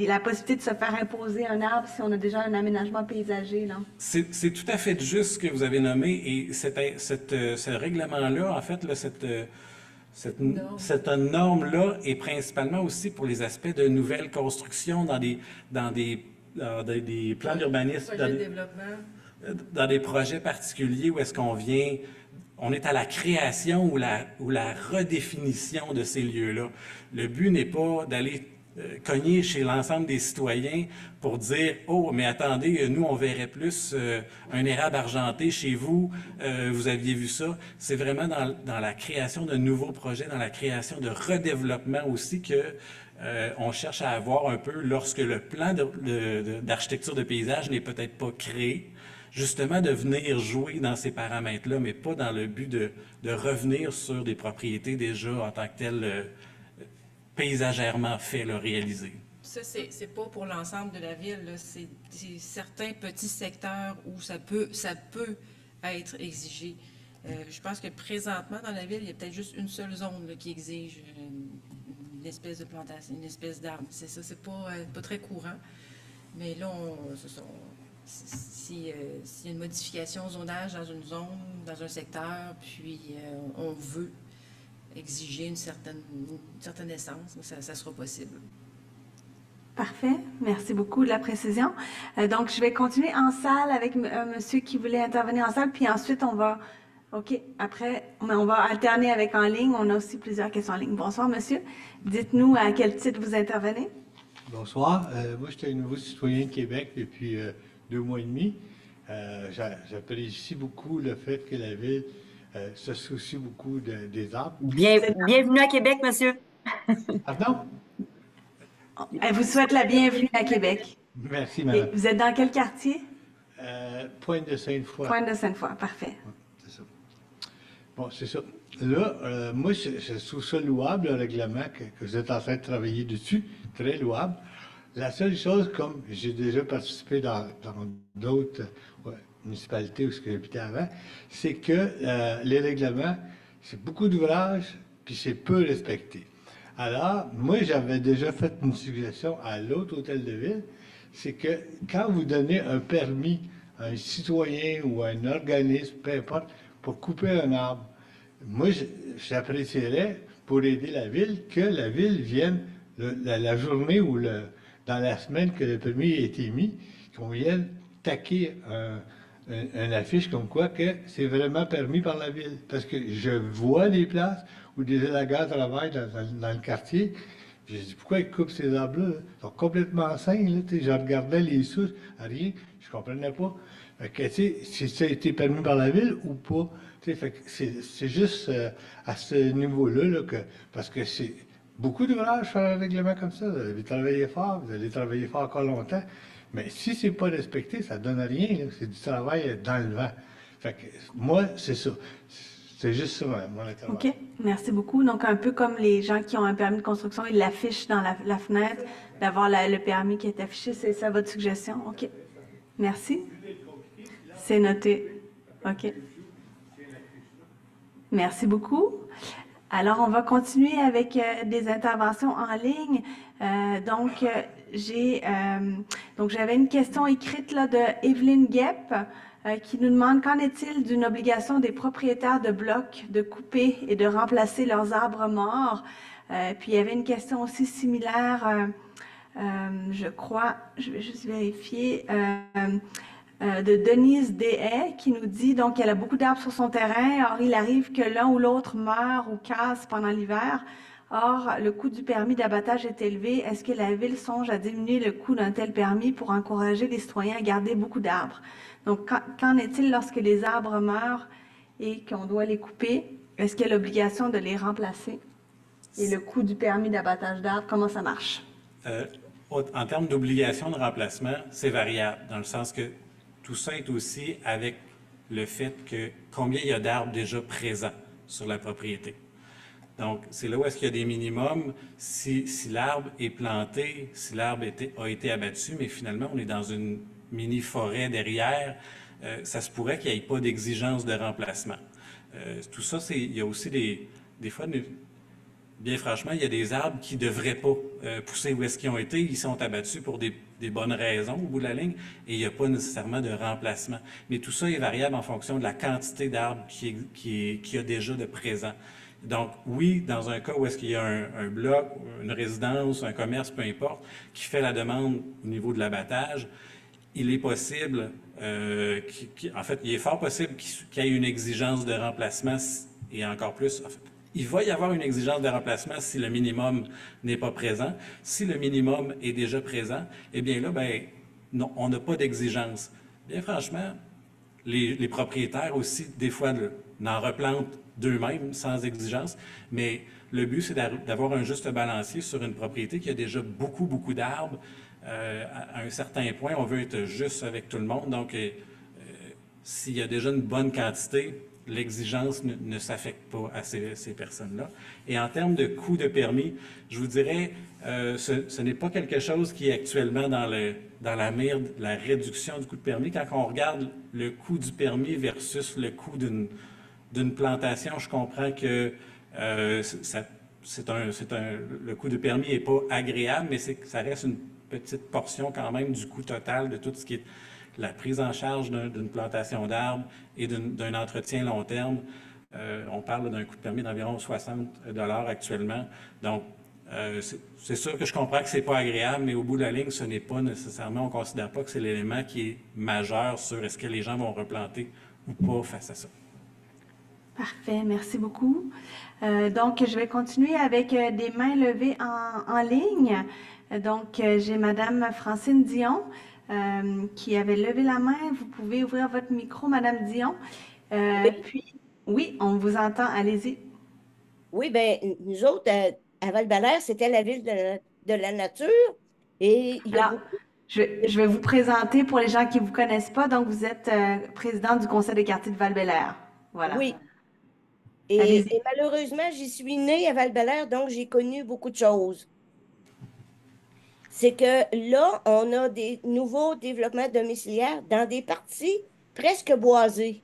la possibilité de se faire imposer un arbre si on a déjà un aménagement paysager, là. C'est tout à fait juste ce que vous avez nommé et ce règlement-là, en fait, là, cette norme-là est principalement aussi pour les aspects de nouvelles constructions dans des plans d'urbanisme, dans des projets particuliers où est-ce on est à la création ou la redéfinition de ces lieux-là. Le but n'est pas d'aller cogner chez l'ensemble des citoyens pour dire « Oh, mais attendez, nous, on verrait plus un érable argenté chez vous, vous aviez vu ça. » C'est vraiment dans la création de nouveaux projets, dans la création de redéveloppement aussi que on cherche à avoir un peu lorsque le plan d'architecture de paysage n'est peut-être pas créé, justement de venir jouer dans ces paramètres-là, mais pas dans le but de revenir sur des propriétés déjà en tant que telles paysagèrement faites, réalisées. Ça, c'est pas pour l'ensemble de la ville, c'est certains petits secteurs où ça peut être exigé. Je pense que présentement, dans la ville, il y a peut-être juste une seule zone là, qui exige une espèce de plantation, une espèce d'arbre. C'est ça, c'est pas très courant. Mais là, s'il y a une modification au zonage dans une zone, dans un secteur, puis on veut exiger une certaine essence, ça sera possible. Parfait. Merci beaucoup de la précision. Donc, je vais continuer en salle avec un monsieur qui voulait intervenir en salle, puis ensuite, on va... OK. Après, on va alterner avec en ligne. On a aussi plusieurs questions en ligne. Bonsoir, monsieur. Dites-nous à quel titre vous intervenez. Bonsoir. Moi, j'étais un nouveau citoyen de Québec depuis 2 mois et demi. J'apprécie beaucoup le fait que la Ville se soucie beaucoup des arbres. Bienvenue à Québec, monsieur. Pardon? Elle vous souhaite la bienvenue à Québec. Merci, Et madame. vous êtes dans quel quartier? Pointe-de-Sainte-Foy. Pointe-de-Sainte-Foy. Parfait. C'est ça. Bon, c'est ça. Là, moi, je trouve ça louable, le règlement que vous êtes en train de travailler dessus. Très louable. La seule chose, comme j'ai déjà participé dans d'autres municipalités où j'habitais avant, c'est que les règlements, c'est beaucoup d'ouvrages, puis c'est peu respecté. Alors, moi, j'avais déjà fait une suggestion à l'autre hôtel de ville, c'est que quand vous donnez un permis à un citoyen ou à un organisme, peu importe, pour couper un arbre, moi, j'apprécierais, pour aider la ville, que la ville vienne la journée ou dans la semaine que le permis a été mis, qu'on vienne taquer une affiche comme quoi que c'est vraiment permis par la ville. Parce que je vois des places où des élagants travaillent dans le quartier. J'ai dit, pourquoi ils coupent ces arbres-là? Ils sont complètement sains. Là, je regardais les souches, rien, je comprenais pas. Fait que, si ça a été permis par la ville ou pas. Fait que c'est juste à ce niveau-là là, parce que c'est beaucoup d'ouvrages faire un règlement comme ça. Vous allez travailler fort, vous allez travailler fort encore longtemps. Mais si c'est pas respecté, ça donne rien. C'est du travail dans le vent. Fait que moi, c'est ça. C'est juste ça, mon intervention. OK. Merci beaucoup. Donc, un peu comme les gens qui ont un permis de construction, ils l'affichent dans la fenêtre, d'avoir le permis qui est affiché. C'est ça votre suggestion? OK. Merci. C'est noté. OK. Merci beaucoup. Alors, on va continuer avec des interventions en ligne. Donc, j'avais une question écrite là, de Evelyne Guep qui nous demande qu'en est-il d'une obligation des propriétaires de blocs de couper et de remplacer leurs arbres morts. Puis, il y avait une question aussi similaire, je crois, je vais juste vérifier, de Denise Deshaies qui nous dit donc qu'elle a beaucoup d'arbres sur son terrain. Or, il arrive que l'un ou l'autre meurt ou casse pendant l'hiver. Or, le coût du permis d'abattage est élevé. Est-ce que la Ville songe à diminuer le coût d'un tel permis pour encourager les citoyens à garder beaucoup d'arbres? Donc, qu'en est-il lorsque les arbres meurent et qu'on doit les couper? Est-ce qu'il y a l'obligation de les remplacer? Et le coût du permis d'abattage d'arbres, comment ça marche? En termes d'obligation de remplacement, c'est variable, dans le sens que tout ça est aussi avec le fait que combien il y a d'arbres déjà présents sur la propriété. Donc, c'est là où est-ce qu'il y a des minimums. Si l'arbre est planté, si l'arbre a été abattu, mais finalement, on est dans une mini-forêt derrière, ça se pourrait qu'il n'y ait pas d'exigence de remplacement. Tout ça, il y a aussi des fois, bien franchement, il y a des arbres qui ne devraient pas pousser où est-ce qu'ils ont été. Ils sont abattus pour des bonnes raisons au bout de la ligne et il n'y a pas nécessairement de remplacement. Mais tout ça est variable en fonction de la quantité d'arbres qu'il y a déjà de présent. Donc, oui, dans un cas où est-ce qu'il y a un bloc, une résidence, un commerce, peu importe, qui fait la demande au niveau de l'abattage, il est possible, en fait, il est fort possible qu'il y ait une exigence de remplacement et encore plus, en fait, il va y avoir une exigence de remplacement si le minimum n'est pas présent. Si le minimum est déjà présent, eh bien là, non, on n'a pas d'exigence. Bien franchement, les propriétaires aussi, des fois, n'en replantent d'eux-mêmes sans exigence, mais le but, c'est d'avoir un juste balancier sur une propriété qui a déjà beaucoup, beaucoup d'arbres. À un certain point, on veut être juste avec tout le monde, donc s'il y a déjà une bonne quantité, l'exigence ne s'affecte pas à ces personnes-là. Et en termes de coût de permis, je vous dirais, ce n'est pas quelque chose qui est actuellement dans la mire de la réduction du coût de permis. Quand on regarde le coût du permis versus le coût d'une plantation, je comprends que le coût du permis n'est pas agréable, mais ça reste une petite portion quand même du coût total de tout ce qui est la prise en charge d'une plantation d'arbres et d'un entretien long terme. On parle d'un coût de permis d'environ 60 $ actuellement. Donc, c'est sûr que je comprends que ce n'est pas agréable, mais au bout de la ligne, ce n'est pas nécessairement, on ne considère pas que c'est l'élément qui est majeur sur est-ce que les gens vont replanter ou pas face à ça. Parfait, merci beaucoup. Donc, je vais continuer avec des mains levées en ligne. Donc, j'ai Madame Francine Dion qui avait levé la main. Vous pouvez ouvrir votre micro, Madame Dion. Puis, oui, on vous entend. Allez-y. Oui, bien, nous autres, à Val-Belair, c'était la ville de la nature. Et il y a Alors, je vais vous présenter pour les gens qui ne vous connaissent pas. Donc, vous êtes présidente du Conseil des quartiers de Val-Belair. Voilà. Oui. Allez-y. Et malheureusement, j'y suis née à Val-Belair, donc j'ai connu beaucoup de choses. C'est que là, on a des nouveaux développements domiciliaires dans des parties presque boisées.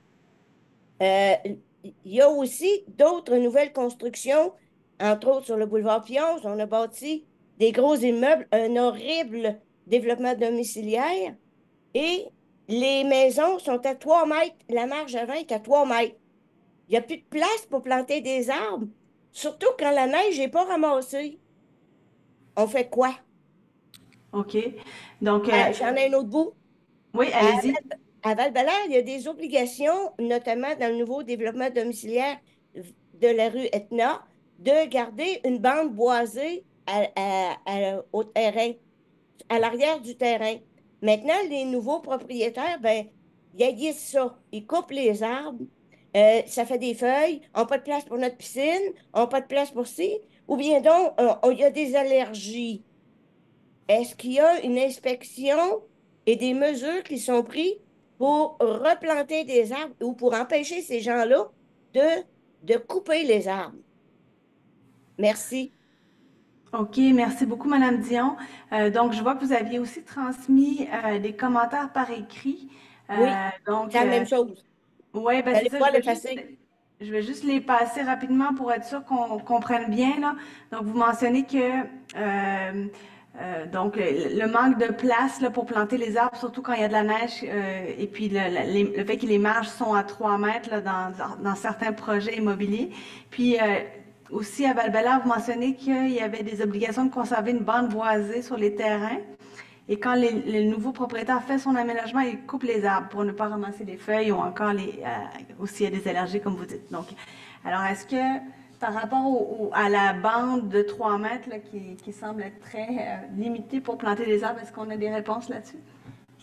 Il y a aussi d'autres nouvelles constructions, entre autres sur le boulevard Pionce. On a bâti des gros immeubles, un horrible développement domiciliaire. Et les maisons sont à 3 mètres. La marge avant est à 3 mètres. Il n'y a plus de place pour planter des arbres, surtout quand la neige n'est pas ramassée. On fait quoi? OK. Donc, J'en ai un autre bout. oui, allez-y. À Val-Belair, il y a des obligations, notamment dans le nouveau développement domiciliaire de la rue Etna, de garder une bande boisée au terrain, à l'arrière du terrain. Maintenant, les nouveaux propriétaires, ben, ils haïssent ça. Ils coupent les arbres, ça fait des feuilles, on n'a pas de place pour notre piscine, on n'a pas de place pour ci, ou bien donc, il y a des allergies. Est-ce qu'il y a une inspection et des mesures qui sont prises pour replanter des arbres ou pour empêcher ces gens-là de couper les arbres? Merci. OK, merci beaucoup, Madame Dion. Donc, je vois que vous aviez aussi transmis des commentaires par écrit. Oui, donc, c'est la même chose. Oui, ben Allez c'est ça. pas l'effacer. Je vais juste les passer rapidement pour être sûr qu'on comprenne bien, là. Donc, vous mentionnez que donc le manque de place là, pour planter les arbres, surtout quand il y a de la neige, et puis le fait que les marges sont à 3 mètres là, dans certains projets immobiliers. Puis aussi à Val-Belair, vous mentionnez qu'il y avait des obligations de conserver une bande boisée sur les terrains. Et quand le nouveau propriétaire fait son aménagement, il coupe les arbres pour ne pas ramasser les feuilles ou encore aussi il y a des allergies, comme vous dites. Donc, alors, est-ce que par rapport à la bande de 3 mètres là, qui semble être très limitée pour planter des arbres, est-ce qu'on a des réponses là-dessus?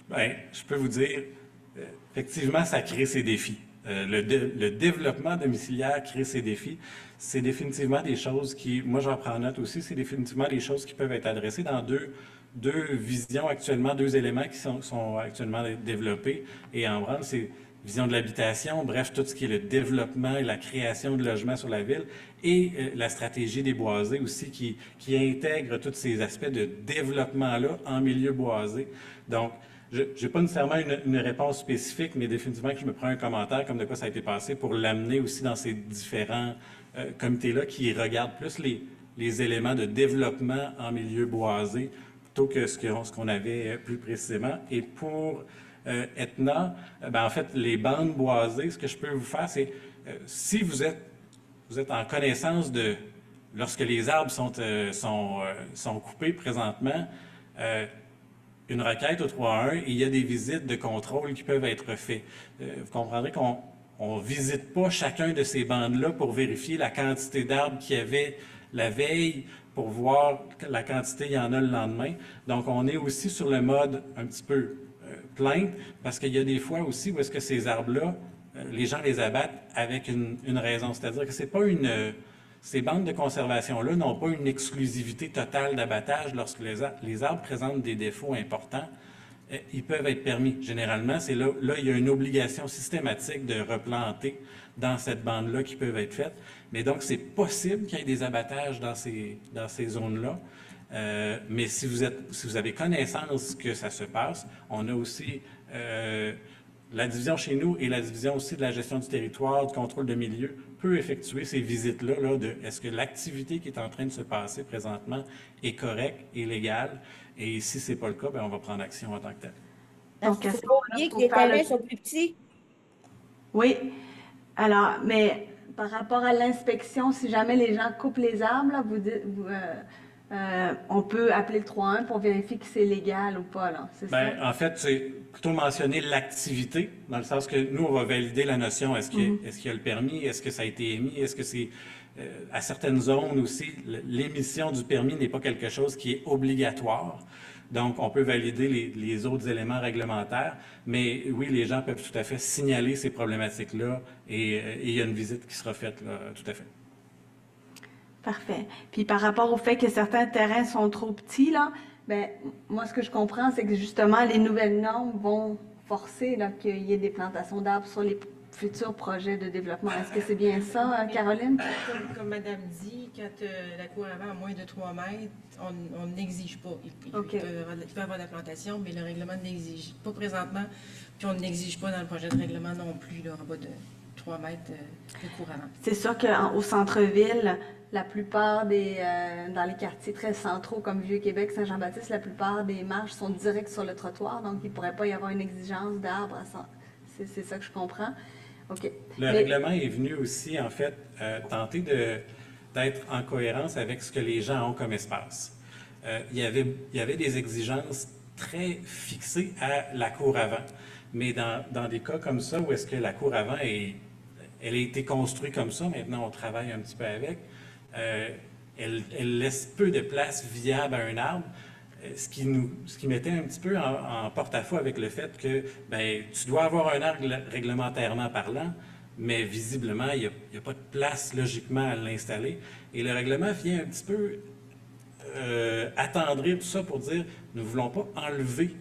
Bien, je peux vous dire, effectivement, ça crée ses défis. Le développement domiciliaire crée ses défis. C'est définitivement des choses qui, moi j'en prends note aussi, c'est définitivement des choses qui peuvent être adressées dans deux visions actuellement, deux éléments qui sont actuellement développés et en branle, c'est vision de l'habitation, bref, tout ce qui est le développement et la création de logements sur la ville et la stratégie des boisés aussi qui intègre tous ces aspects de développement-là en milieu boisé. Donc, je n'ai pas nécessairement une réponse spécifique, mais définitivement que je me prends un commentaire comme de quoi ça a été passé pour l'amener aussi dans ces différents comités-là qui regardent plus les éléments de développement en milieu boisé plutôt que ce qu'on avait plus précisément. Et pour Etna, ben, en fait, les bandes boisées, ce que je peux vous faire, c'est si vous êtes en connaissance de lorsque les arbres sont coupés présentement, une requête au 3.1 et il y a des visites de contrôle qui peuvent être faites. Vous comprendrez qu'on ne visite pas chacun de ces bandes-là pour vérifier la quantité d'arbres qu'il y avait la veille, pour voir la quantité il y en a le lendemain. Donc, on est aussi sur le mode un petit peu plainte, parce qu'il y a des fois aussi où est-ce que ces arbres-là, les gens les abattent avec une raison. C'est-à-dire que c'est pas ces bandes de conservation-là n'ont pas une exclusivité totale d'abattage lorsque les arbres présentent des défauts importants. Ils peuvent être permis. Généralement, c'est là, il y a une obligation systématique de replanter dans cette bande-là qui peuvent être faites. Mais donc, c'est possible qu'il y ait des abattages dans ces zones-là. Mais si vous avez connaissance que ça se passe, on a aussi la division chez nous et la division aussi de la gestion du territoire, du contrôle de milieu peut effectuer ces visites-là, là, de est-ce que l'activité qui est en train de se passer présentement est correcte et légale, et si c'est pas le cas, ben, on va prendre action en tant que tel. Donc, Il est-ce faut pas oublier que les terrains sont plus petits. Oui. Alors, mais par rapport à l'inspection, si jamais les gens coupent les arbres, là, on peut appeler le 3-1 pour vérifier que c'est légal ou pas, là. C'est Ben, ça? en fait, c'est plutôt mentionner l'activité, dans le sens que nous, on va valider la notion. Est-ce qu'il y a le permis? Est-ce que ça a été émis? Est-ce que c'est... à certaines zones aussi, l'émission du permis n'est pas quelque chose qui est obligatoire. Donc, on peut valider les autres éléments réglementaires. Mais oui, les gens peuvent tout à fait signaler ces problématiques-là et il y a une visite qui sera faite, là, tout à fait. Parfait. Puis par rapport au fait que certains terrains sont trop petits, là, ben, moi, ce que je comprends, c'est que justement, les nouvelles normes vont forcer là, qu'il y ait des plantations d'arbres sur les futurs projets de développement. Est-ce que c'est bien ça, Caroline? Comme Madame dit, quand la cour avant a moins de 3 mètres, on n'exige pas. Il peut avoir de la plantation, mais le règlement n'exige pas présentement, puis on n'exige pas dans le projet de règlement non plus, là, en bas de 3 mètres de cour avant. C'est sûr qu'au centre-ville, la plupart dans les quartiers très centraux comme Vieux-Québec, Saint-Jean-Baptiste, la plupart des marches sont directes sur le trottoir, donc il ne pourrait pas y avoir une exigence d'arbres. C'est ça que je comprends. OK. Le règlement est venu aussi, en fait, tenter d'être en cohérence avec ce que les gens ont comme espace. Il y avait des exigences très fixées à la cour avant, mais dans des cas comme ça, où est-ce que la cour avant elle a été construite comme ça, maintenant on travaille un petit peu avec, elle laisse peu de place viable à un arbre, ce qui mettait un petit peu en porte-à-faux avec le fait que ben, tu dois avoir un arbre réglementairement parlant, mais visiblement, il n'y a pas de place logiquement à l'installer. Et le règlement vient un petit peu attendrir tout ça pour dire, nous ne voulons pas enlever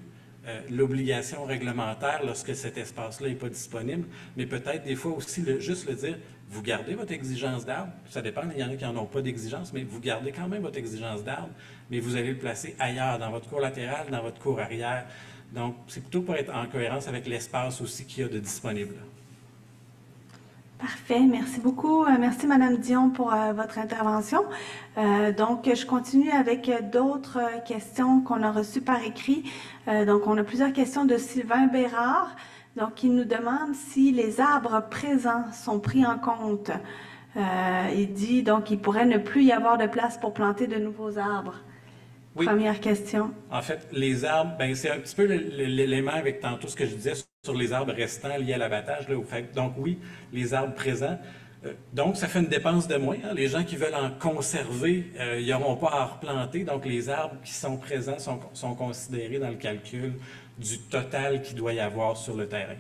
l'obligation réglementaire lorsque cet espace-là n'est pas disponible, mais peut-être des fois aussi juste le dire, vous gardez votre exigence d'arbre, ça dépend, il y en a qui n'en ont pas d'exigence, mais vous gardez quand même votre exigence d'arbre, mais vous allez le placer ailleurs, dans votre cour latérale, dans votre cour arrière. Donc, c'est plutôt pour être en cohérence avec l'espace aussi qu'il y a de disponible. Parfait, merci beaucoup. Merci Madame Dion pour votre intervention. Donc, je continue avec d'autres questions qu'on a reçues par écrit. Donc, on a plusieurs questions de Sylvain Bérard. Donc, il nous demande si les arbres présents sont pris en compte. Il dit donc qu'il pourrait ne plus y avoir de place pour planter de nouveaux arbres. Oui. Première question. En fait, les arbres, ben, c'est un petit peu l'élément avec tantôt ce que je disais sur les arbres restants liés à l'abattage. Donc oui, les arbres présents. Donc, ça fait une dépense de moins. Hein. Les gens qui veulent en conserver, ils n'auront pas à replanter. Donc, les arbres qui sont présents sont considérés dans le calcul du total qu'il doit y avoir sur le terrain.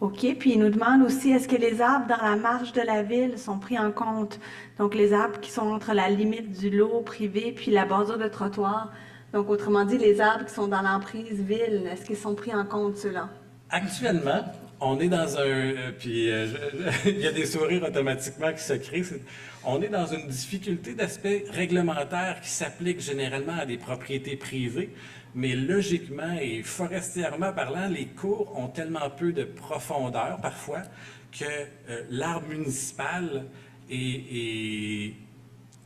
OK. Puis, il nous demande aussi, est-ce que les arbres dans la marge de la ville sont pris en compte? Donc, les arbres qui sont entre la limite du lot privé puis la bordure de trottoir. Donc, autrement dit, les arbres qui sont dans l'emprise ville, est-ce qu'ils sont pris en compte, ceux-là? Actuellement, on est dans un... puis il y a des sourires automatiquement qui se créent. On est dans une difficulté d'aspect réglementaire qui s'applique généralement à des propriétés privées, mais logiquement et forestièrement parlant, les cours ont tellement peu de profondeur parfois que l'arbre municipal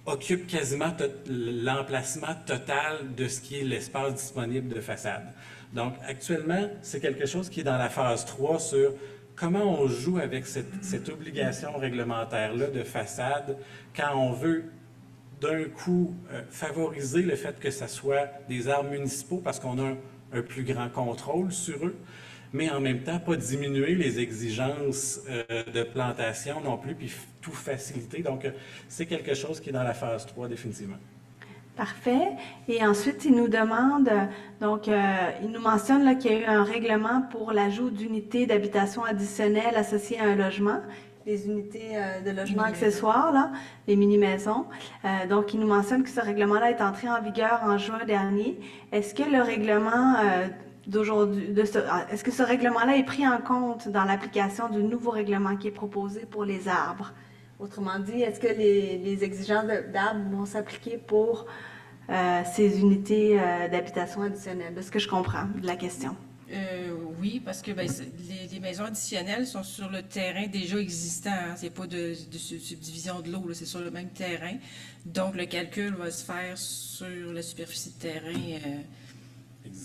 occupe quasiment l'emplacement total de ce qui est l'espace disponible de façade. Donc, actuellement, c'est quelque chose qui est dans la phase 3 sur comment on joue avec cette obligation réglementaire-là de façade quand on veut d'un coup favoriser le fait que ce soit des arbres municipaux parce qu'on a un plus grand contrôle sur eux, mais en même temps, pas diminuer les exigences de plantation non plus, puis tout faciliter. Donc, c'est quelque chose qui est dans la phase 3 définitivement. Parfait. Et ensuite, il nous demande, donc, il nous mentionne qu'il y a eu un règlement pour l'ajout d'unités d'habitation additionnelles associées à un logement, les unités de logement accessoires, là, les mini-maisons. Donc, il nous mentionne que ce règlement-là est entré en vigueur en juin dernier. Est-ce que le règlement est-ce que ce règlement-là est pris en compte dans l'application du nouveau règlement qui est proposé pour les arbres? Autrement dit, est-ce que les exigences d'arbres vont s'appliquer pour ces unités d'habitation additionnelles, de ce que je comprends de la question? Oui, parce que les maisons additionnelles sont sur le terrain déjà existant. Hein. C'est pas de subdivision de l'eau, c'est sur le même terrain. Donc, le calcul va se faire sur la superficie de terrain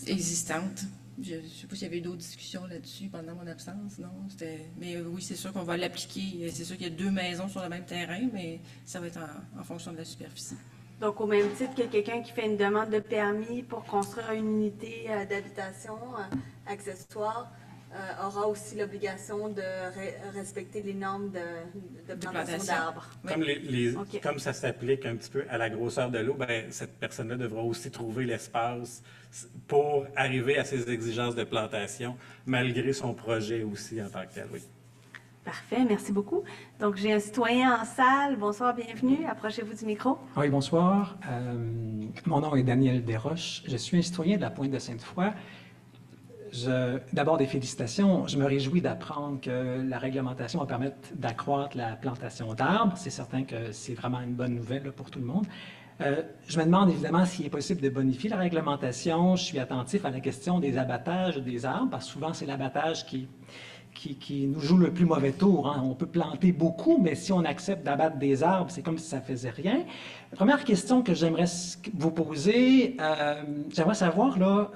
existante. Je ne sais pas s'il y avait eu d'autres discussions là-dessus pendant mon absence, non? Mais oui, c'est sûr qu'on va l'appliquer. C'est sûr qu'il y a 2 maisons sur le même terrain, mais ça va être en fonction de la superficie. Donc, au même titre que quelqu'un qui fait une demande de permis pour construire une unité d'habitation accessoire, aura aussi l'obligation de respecter les normes de plantation d'arbres. Comme, comme ça s'applique un petit peu à la grosseur de l'eau, cette personne-là devra aussi trouver l'espace pour arriver à ses exigences de plantation, malgré son projet aussi en tant que tel, oui. Parfait, merci beaucoup. Donc, j'ai un citoyen en salle. Bonsoir, bienvenue. Approchez-vous du micro. Oui, bonsoir. Mon nom est Daniel Desroches. Je suis un citoyen de la Pointe-de-Sainte-Foy. D'abord, des félicitations. Je me réjouis d'apprendre que la réglementation va permettre d'accroître la plantation d'arbres. C'est certain que c'est vraiment une bonne nouvelle là, pour tout le monde. Je me demande évidemment s'il est possible de bonifier la réglementation. Je suis attentif à la question des abattages des arbres, parce que souvent, c'est l'abattage qui nous joue le plus mauvais tour. Hein. On peut planter beaucoup, mais si on accepte d'abattre des arbres, c'est comme si ça ne faisait rien. La première question que j'aimerais vous poser, j'aimerais savoir, là,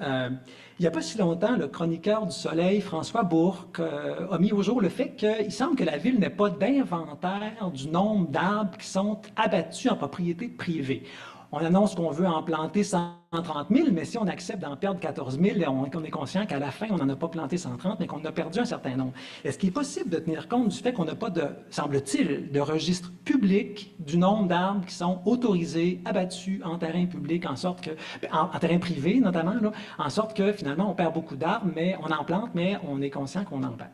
il n'y a pas si longtemps, le chroniqueur du Soleil, François Bourque, a mis au jour le fait qu'il semble que la Ville n'ait pas d'inventaire du nombre d'arbres qui sont abattus en propriété privée. On annonce qu'on veut en planter 130 000, mais si on accepte d'en perdre 14 000, on est conscient qu'à la fin, on n'en a pas planté 130, mais qu'on a perdu un certain nombre. Est-ce qu'il est possible de tenir compte du fait qu'on n'a pas de, semble-t-il, de registre public du nombre d'arbres qui sont autorisés, abattus en terrain public, en sorte que, en terrain privé notamment, là, en sorte que finalement, on perd beaucoup d'arbres, mais on en plante, mais on est conscient qu'on en perd.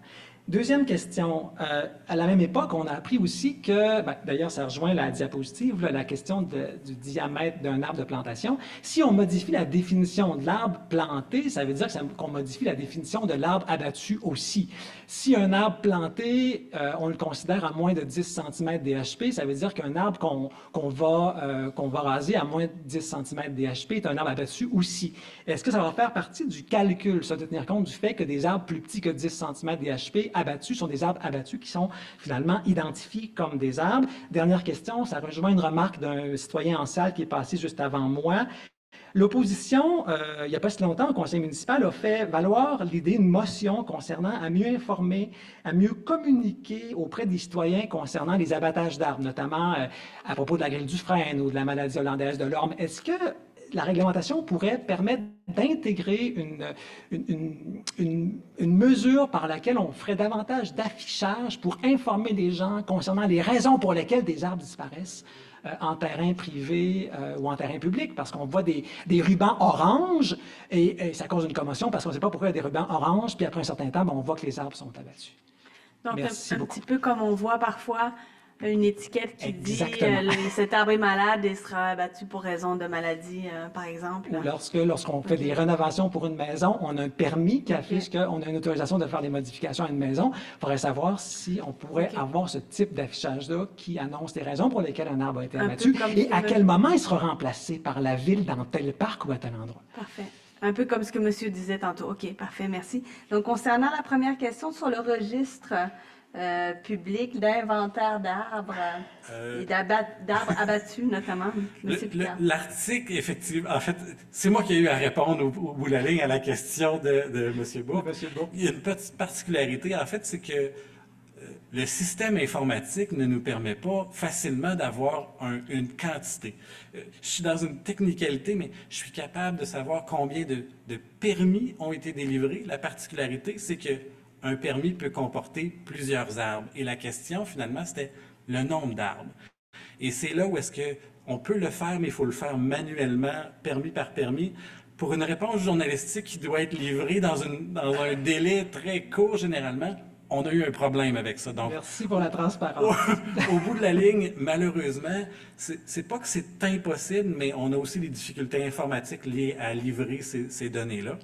Deuxième question, à la même époque, on a appris aussi que, d'ailleurs ça rejoint la diapositive, là, la question du diamètre d'un arbre de plantation. Si on modifie la définition de l'arbre planté, ça veut dire qu'on modifie la définition de l'arbre abattu aussi. Si un arbre planté, on le considère à moins de 10 cm DHP, ça veut dire qu'un arbre qu'on va raser à moins de 10 cm DHP est un arbre abattu aussi. Est-ce que ça va faire partie du calcul, ça, de tenir compte du fait que des arbres plus petits que 10 cm DHP abattus sont des arbres abattus qui sont finalement identifiés comme des arbres? Dernière question, ça rejoint une remarque d'un citoyen en salle qui est passé juste avant moi. L'opposition, il n'y a pas si longtemps, au conseil municipal a fait valoir l'idée d'une motion concernant à mieux informer, à mieux communiquer auprès des citoyens concernant les abattages d'arbres, notamment à propos de la grille du frêne ou de la maladie hollandaise de l'orme. Est-ce que la réglementation pourrait permettre d'intégrer une mesure par laquelle on ferait davantage d'affichage pour informer les gens concernant les raisons pour lesquelles des arbres disparaissent en terrain privé ou en terrain public, parce qu'on voit des rubans oranges et ça cause une commotion parce qu'on ne sait pas pourquoi il y a des rubans oranges, puis après un certain temps, on voit que les arbres sont abattus. Donc, un petit peu comme on voit parfois une étiquette qui dit cet arbre est malade et sera abattu pour raison de maladie, par exemple. Ou lorsqu'on fait des rénovations pour une maison, on a un permis qui affiche qu'on a une autorisation de faire des modifications à une maison. Il faudrait savoir si on pourrait avoir ce type d'affichage-là qui annonce les raisons pour lesquelles un arbre a été abattu et à quel moment il sera remplacé par la ville dans tel parc ou à tel endroit. Parfait. Un peu comme ce que monsieur disait tantôt. OK, parfait, merci. Donc, concernant la première question sur le registre public d'inventaire d'arbres et d'arbres abattus, notamment. L'article, effectivement, en fait, c'est moi qui ai eu à répondre au bout de la ligne à la question de M. Bourque. Il y a une petite particularité, en fait, c'est que le système informatique ne nous permet pas facilement d'avoir une quantité. Je suis dans une technicalité, mais je suis capable de savoir combien de permis ont été délivrés. La particularité, c'est que un permis peut comporter plusieurs arbres. Et la question, finalement, c'était le nombre d'arbres. Et c'est là où est-ce qu'on peut le faire, mais il faut le faire manuellement, permis par permis. Pour une réponse journalistique qui doit être livrée dans un délai très court, généralement, on a eu un problème avec ça. Donc, merci pour la transparence. Au bout de la ligne, malheureusement, c'est pas que c'est impossible, mais on a aussi des difficultés informatiques liées à livrer ces données-là.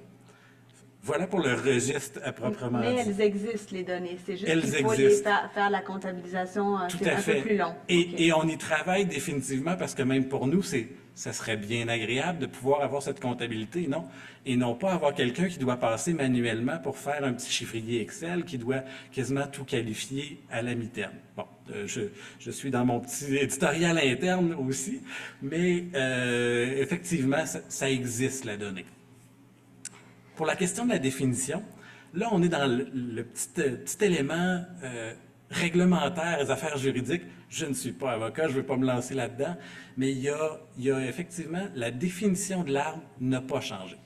Voilà pour le registre à proprement Mais dit. elles existent, les données. C'est juste Elles qu'il faut existent. faire la comptabilisation, Tout c'est à un fait. peu plus long. Et on y travaille définitivement parce que même pour nous, ça serait bien agréable de pouvoir avoir cette comptabilité, non? Et non pas avoir quelqu'un qui doit passer manuellement pour faire un petit chiffrier Excel qui doit quasiment tout qualifier à la mi-terme. Bon, je suis dans mon petit éditorial interne aussi, mais effectivement, ça existe, la donnée. Pour la question de la définition, là, on est dans le petit élément réglementaire, les affaires juridiques. Je ne suis pas avocat, je ne veux pas me lancer là-dedans, mais il y a effectivement, la définition de l'arbre n'a pas changé.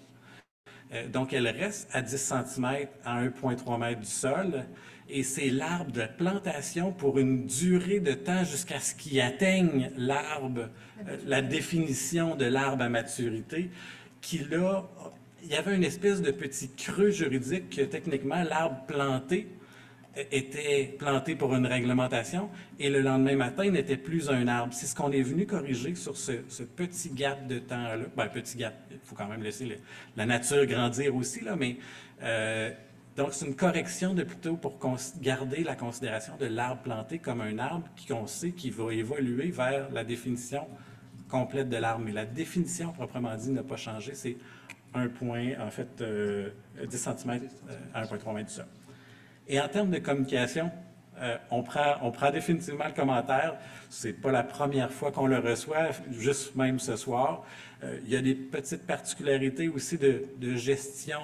Donc, elle reste à 10 cm à 1,3 m du sol, et c'est l'arbre de plantation pour une durée de temps jusqu'à ce qu'il atteigne l'arbre, la définition de l'arbre à maturité, qui là, il y avait une espèce de petit creux juridique que techniquement, l'arbre planté était planté pour une réglementation et le lendemain matin n'était plus un arbre. C'est ce qu'on est venu corriger sur ce petit gap de temps-là. Ben, petit gap, il faut quand même laisser la nature grandir aussi, là, mais donc c'est une correction de plutôt pour garder la considération de l'arbre planté comme un arbre qu'on sait qui va évoluer vers la définition complète de l'arbre. Mais la définition, proprement dit, n'a pas changé. C'est 10 cm à 1,3 m du sol. Et en termes de communication, on prend définitivement le commentaire. C'est pas la première fois qu'on le reçoit, juste même ce soir. Il y a des petites particularités aussi de gestion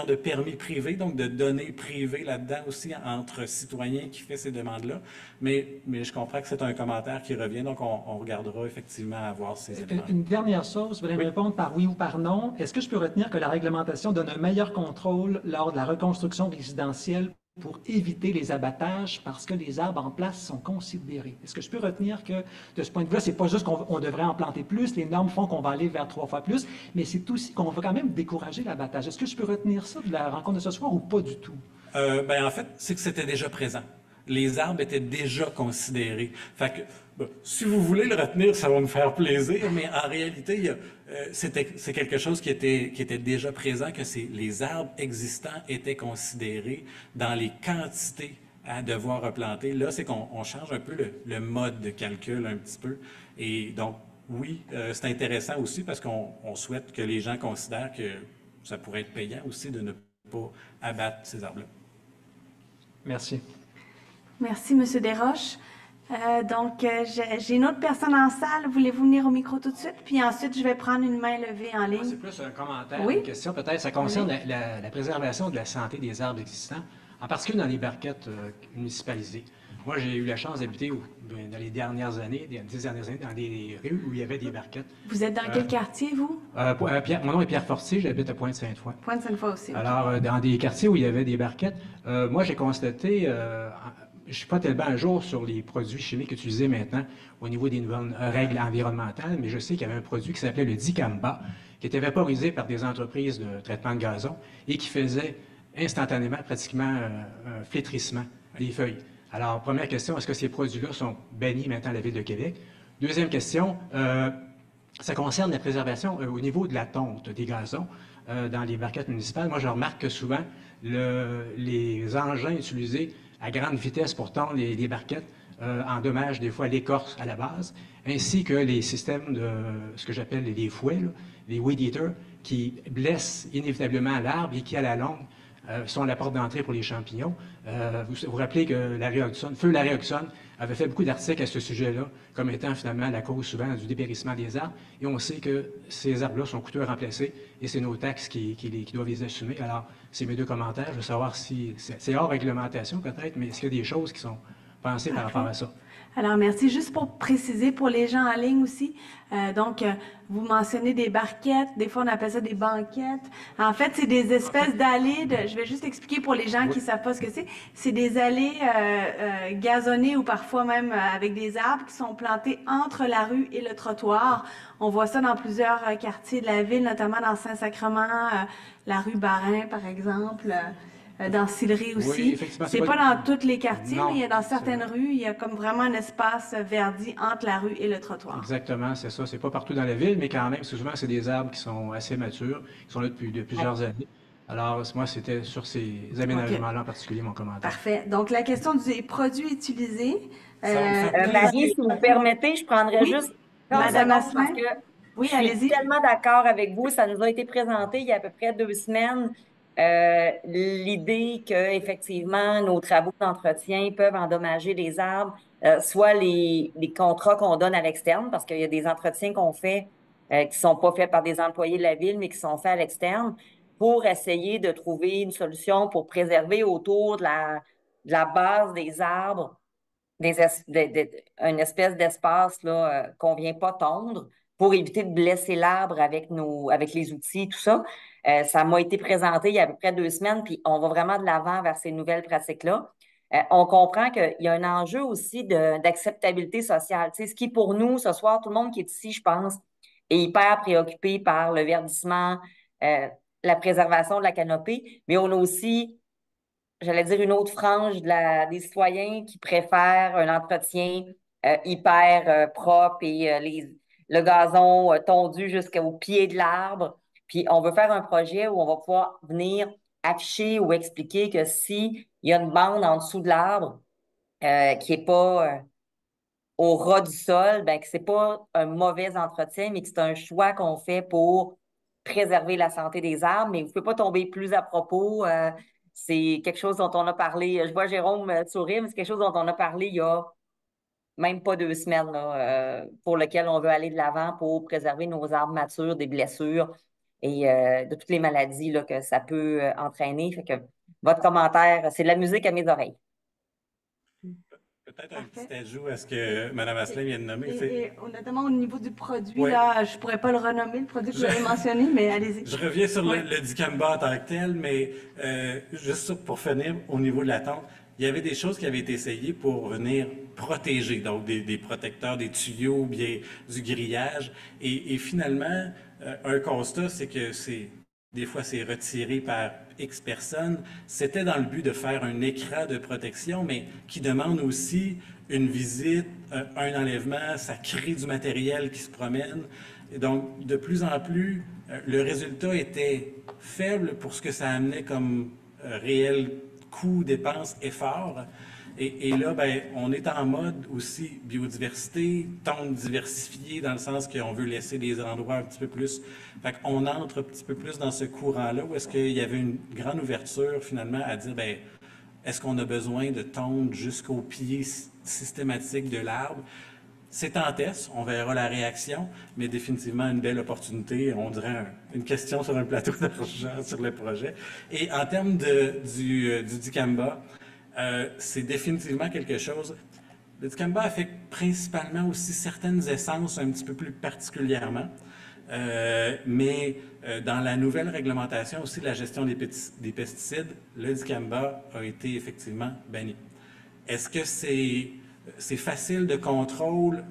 de permis privés, donc de données privées là-dedans aussi entre citoyens qui fait ces demandes-là. Mais je comprends que c'est un commentaire qui revient, donc on regardera effectivement à voir ces éléments. Une dernière chose, vous voulez me répondre par oui ou par non. Est-ce que je peux retenir que la réglementation donne un meilleur contrôle lors de la reconstruction résidentielle pour éviter les abattages parce que les arbres en place sont considérés? Est-ce que je peux retenir que, de ce point de vue-là, c'est pas juste qu'on devrait en planter plus, les normes font qu'on va aller vers 3 fois plus, mais c'est aussi qu'on va quand même décourager l'abattage. Est-ce que je peux retenir ça de la rencontre de ce soir ou pas du tout? En fait, c'est que c'était déjà présent. Les arbres étaient déjà considérés. Fait que, si vous voulez le retenir, ça va me faire plaisir, mais en réalité, c'est quelque chose qui était déjà présent, que les arbres existants étaient considérés dans les quantités à devoir replanter. Là, c'est qu'on change un peu le mode de calcul un petit peu. Et donc, oui, c'est intéressant aussi parce qu'on souhaite que les gens considèrent que ça pourrait être payant aussi de ne pas abattre ces arbres-là. Merci. Merci, M. Desroches. J'ai une autre personne en salle. Voulez-vous venir au micro tout de suite? Puis ensuite, je vais prendre une main levée en ligne. C'est plus un commentaire, Oui? une question peut-être. Ça concerne la préservation de la santé des arbres existants, en particulier dans les barquettes municipalisées. Moi, j'ai eu la chance d'habiter dans les dernières années, dans des rues où il y avait des barquettes. Vous êtes dans quel quartier, vous? Mon nom est Pierre Fortier, j'habite à Pointe-Sainte-Foy. Pointe-Sainte-Foy aussi. Okay. Alors, dans des quartiers où il y avait des barquettes, moi, j'ai constaté, je ne suis pas tellement à jour sur les produits chimiques utilisés maintenant au niveau des nouvelles règles environnementales, mais je sais qu'il y avait un produit qui s'appelait le dicamba, qui était vaporisé par des entreprises de traitement de gazon et qui faisait instantanément pratiquement un flétrissement des feuilles. Alors, première question, est-ce que ces produits-là sont bannis maintenant à la Ville de Québec? Deuxième question, ça concerne la préservation au niveau de la tonte des gazons dans les barquettes municipales. Moi, je remarque que souvent, les engins utilisés à grande vitesse pour tondre les barquettes endommagent des fois l'écorce à la base, ainsi que les systèmes de ce que j'appelle les fouets, là, les weed eaters, qui blessent inévitablement l'arbre et qui, à la longue, sont la porte d'entrée pour les champignons. Vous vous rappelez que Feu Larry Hodgson avait fait beaucoup d'articles à ce sujet-là, comme étant finalement la cause souvent du dépérissement des arbres. Et on sait que ces arbres-là sont coûteux à remplacer et c'est nos taxes qui doivent les assumer. Alors, c'est mes deux commentaires. Je veux savoir si c'est hors réglementation peut-être, mais est-ce qu'il y a des choses qui sont pensées par rapport à ça? Alors, merci. Juste pour préciser pour les gens en ligne aussi, vous mentionnez des barquettes, des fois on appelle ça des banquettes. En fait, c'est des espèces d'allées, je vais juste expliquer pour les gens qui ne savent pas ce que c'est. C'est des allées gazonnées ou parfois même avec des arbres qui sont plantés entre la rue et le trottoir. On voit ça dans plusieurs quartiers de la ville, notamment dans Saint-Sacrement, la rue Barin par exemple. Dans Sillery aussi. Oui, c'est pas dans tous les quartiers, mais il y a dans certaines rues, il y a comme vraiment un espace verdi entre la rue et le trottoir. Exactement, c'est ça. C'est pas partout dans la ville, mais quand même, souvent, c'est des arbres qui sont assez matures, qui sont là depuis plusieurs années. Alors, moi, c'était sur ces aménagements-là en particulier mon commentaire. Parfait. Donc, la question des produits utilisés. Ça va me faire plaisir. Marie, si vous permettez, je prendrais Oui, juste 30 Madame secondes parce Asselin? que Oui, je suis allez-y. tellement d'accord avec vous. Ça nous a été présenté il y a à peu près 2 semaines. L'idée que effectivement nos travaux d'entretien peuvent endommager les arbres, soit les contrats qu'on donne à l'externe, parce qu'il y a des entretiens qu'on fait qui sont pas faits par des employés de la ville, mais qui sont faits à l'externe, pour essayer de trouver une solution pour préserver autour de la base des arbres une espèce d'espace là, qu'on vient pas tondre pour éviter de blesser l'arbre avec les outils, tout ça. Ça m'a été présenté il y a à peu près 2 semaines, puis on va vraiment de l'avant vers ces nouvelles pratiques-là. On comprend qu'il y a un enjeu aussi d'acceptabilité sociale. Tu sais, ce qui, pour nous, ce soir, tout le monde qui est ici, je pense, est hyper préoccupé par le verdissement, euh, la préservation de la canopée, mais on a aussi, j'allais dire, une autre frange des citoyens qui préfèrent un entretien hyper propre et le gazon tondu jusqu'au pied de l'arbre. Puis on veut faire un projet où on va pouvoir venir afficher ou expliquer que si il y a une bande en dessous de l'arbre qui est pas au ras du sol, ben que c'est pas un mauvais entretien, mais que c'est un choix qu'on fait pour préserver la santé des arbres. Mais vous ne pouvez pas tomber plus à propos. C'est quelque chose dont on a parlé. Je vois Jérôme sourire, mais c'est quelque chose dont on a parlé il y a même pas 2 semaines, là, pour lequel on veut aller de l'avant pour préserver nos arbres matures des blessures et de toutes les maladies là, que ça peut entraîner. Fait que votre commentaire, c'est de la musique à mes oreilles. Peut-être un Parfait. petit ajout à ce que Mme Asselin vient de nommer. Et notamment au niveau du produit, Oui. là, je pourrais pas le renommer, le produit que vous avez mentionné, mais allez-y. Je reviens sur Oui. le dicamba en tant que tel, mais juste pour finir, au niveau de la tente, il y avait des choses qui avaient été essayées pour venir protéger, donc des protecteurs, des tuyaux, bien du grillage. Et finalement, un constat, c'est que des fois, c'est retiré par X personnes. C'était dans le but de faire un écran de protection, mais qui demande aussi une visite, un enlèvement, ça crée du matériel qui se promène. Et donc, de plus en plus, le résultat était faible pour ce que ça amenait comme réel coût, dépense, effort. Et là, ben, on est en mode aussi biodiversité, tente diversifiée dans le sens qu'on veut laisser des endroits un petit peu plus. Fait qu'on entre un petit peu plus dans ce courant-là où est-ce qu'il y avait une grande ouverture finalement à dire, ben, est-ce qu'on a besoin de tondre jusqu'au pied systématique de l'arbre? C'est en test, on verra la réaction, mais définitivement une belle opportunité, on dirait une question sur un plateau d'argent sur le projet. Et en termes du dicamba, c'est définitivement quelque chose. Le dicamba affecte principalement aussi certaines essences un petit peu plus particulièrement, mais dans la nouvelle réglementation aussi de la gestion des pesticides, le dicamba a été effectivement banni. Est-ce que c'est facile de contrôle?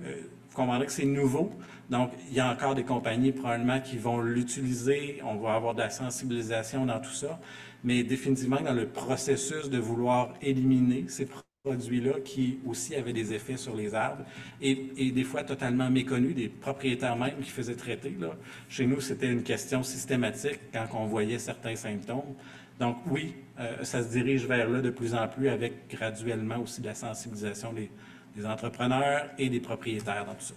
Vous comprendrez que c'est nouveau. Donc, il y a encore des compagnies probablement qui vont l'utiliser. On va avoir de la sensibilisation dans tout ça. Mais définitivement, dans le processus de vouloir éliminer ces produits-là qui aussi avaient des effets sur les arbres et des fois totalement méconnus, des propriétaires même qui faisaient traiter. Là. Chez nous, c'était une question systématique quand on voyait certains symptômes. Donc oui, ça se dirige vers là de plus en plus avec graduellement aussi de la sensibilisation des entrepreneurs et des propriétaires dans tout ça.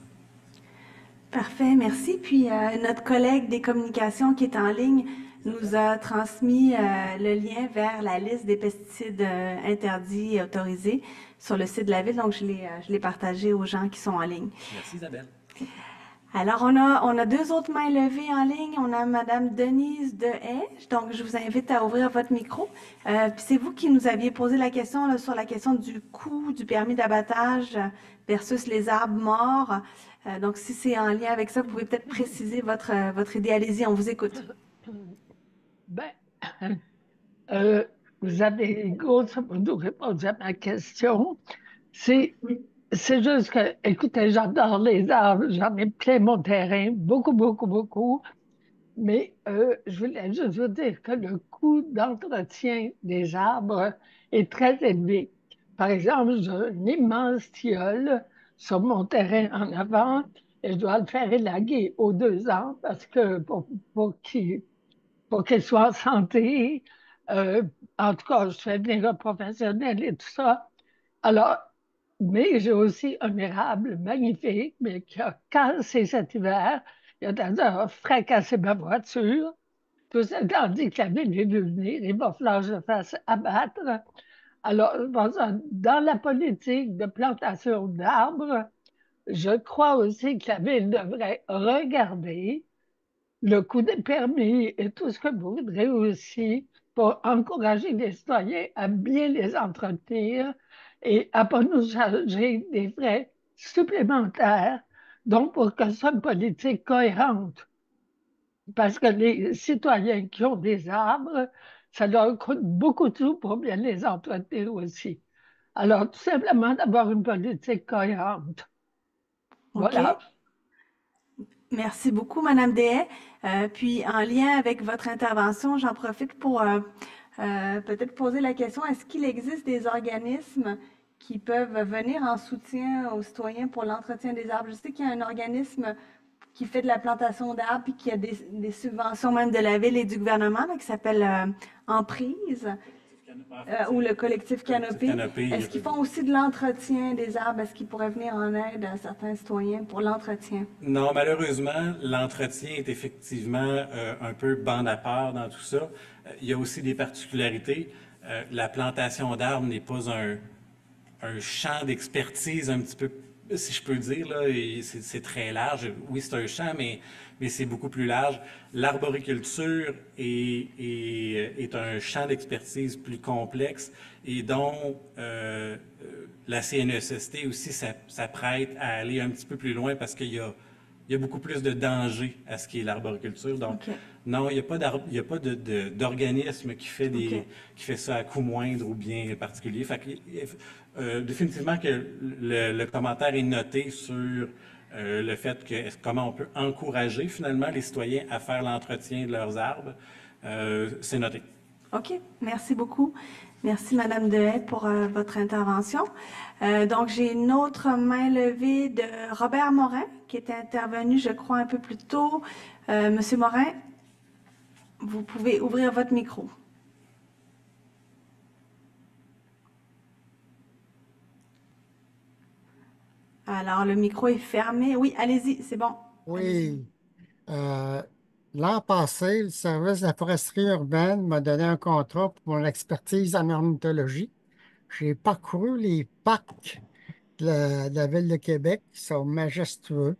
Parfait, merci. Puis notre collègue des communications qui est en ligne nous a transmis le lien vers la liste des pesticides interdits et autorisés sur le site de la ville. Donc, je l'ai partagé aux gens qui sont en ligne. Merci Isabelle. Alors, on a 2 autres mains levées en ligne. On a Madame Denise Dehaye. Donc, je vous invite à ouvrir votre micro. Puis c'est vous qui nous aviez posé la question là, sur la question du coût du permis d'abattage versus les arbres morts. Donc, si c'est en lien avec ça, vous pouvez peut-être préciser votre idée. Allez-y, on vous écoute. Ben, vous avez grosso modo répondu à ma question. C'est juste que, écoutez, j'adore les arbres, j'en ai plein mon terrain, beaucoup, beaucoup, beaucoup. Mais je voulais juste vous dire que le coût d'entretien des arbres est très élevé. Par exemple, j'ai un immense tilleul sur mon terrain en avant et je dois le faire élaguer aux 2 ans parce que pour qu'il pour qu'ils soient en santé. Euh, En tout cas, je fais venir un professionnel et tout ça. Alors, mais j'ai aussi un érable magnifique, mais qui a cassé cet hiver. Il a d'ailleurs fracassé ma voiture. Tout ça étant dit que la ville est venir, il va falloir que je le fasse abattre. Alors, dans la politique de plantation d'arbres, je crois aussi que la ville devrait regarder le coût des permis et tout ce que vous voudrez aussi pour encourager les citoyens à bien les entretenir et à ne pas nous charger des frais supplémentaires, donc pour que ce soit une politique cohérente. Parce que les citoyens qui ont des arbres, ça leur coûte beaucoup de sous pour bien les entretenir aussi. Alors, tout simplement d'avoir une politique cohérente. OK. Voilà. Merci beaucoup, Madame Dehaye. Puis, en lien avec votre intervention, j'en profite pour peut-être poser la question, est-ce qu'il existe des organismes qui peuvent venir en soutien aux citoyens pour l'entretien des arbres? Je sais qu'il y a un organisme qui fait de la plantation d'arbres puis qui a des subventions même de la ville et du gouvernement là, qui s'appelle Emprise. Ou le collectif Canopy. Est-ce qu'ils font aussi de l'entretien des arbres? Est-ce qu'ils pourraient venir en aide à certains citoyens pour l'entretien? Non, malheureusement, l'entretien est effectivement un peu bande à part dans tout ça. Il y a aussi des particularités. La plantation d'arbres n'est pas un champ d'expertise un petit peu, si je peux dire, là, c'est très large. Oui, c'est un champ, mais c'est beaucoup plus large. L'arboriculture est un champ d'expertise plus complexe et dont la CNESST aussi s'apprête à aller un petit peu plus loin parce qu'il y a beaucoup plus de danger à ce qui est l'arboriculture. Donc, non, il n'y a pas d'organisme qui fait qui fait ça à coût moindre ou bien particulier. Fait que, définitivement que le commentaire est noté sur le fait que comment on peut encourager finalement les citoyens à faire l'entretien de leurs arbres. C'est noté. OK. Merci beaucoup. Merci, Madame Dehaye, pour votre intervention. Donc, j'ai une autre main levée de Robert Morin, qui était intervenu, je crois, un peu plus tôt. Monsieur Morin, vous pouvez ouvrir votre micro. Alors, le micro est fermé. Oui, allez-y, c'est bon. Oui. L'an passé, le service de la foresterie urbaine m'a donné un contrat pour mon expertise en ornithologie. J'ai parcouru les parcs de la ville de Québec, qui sont majestueux.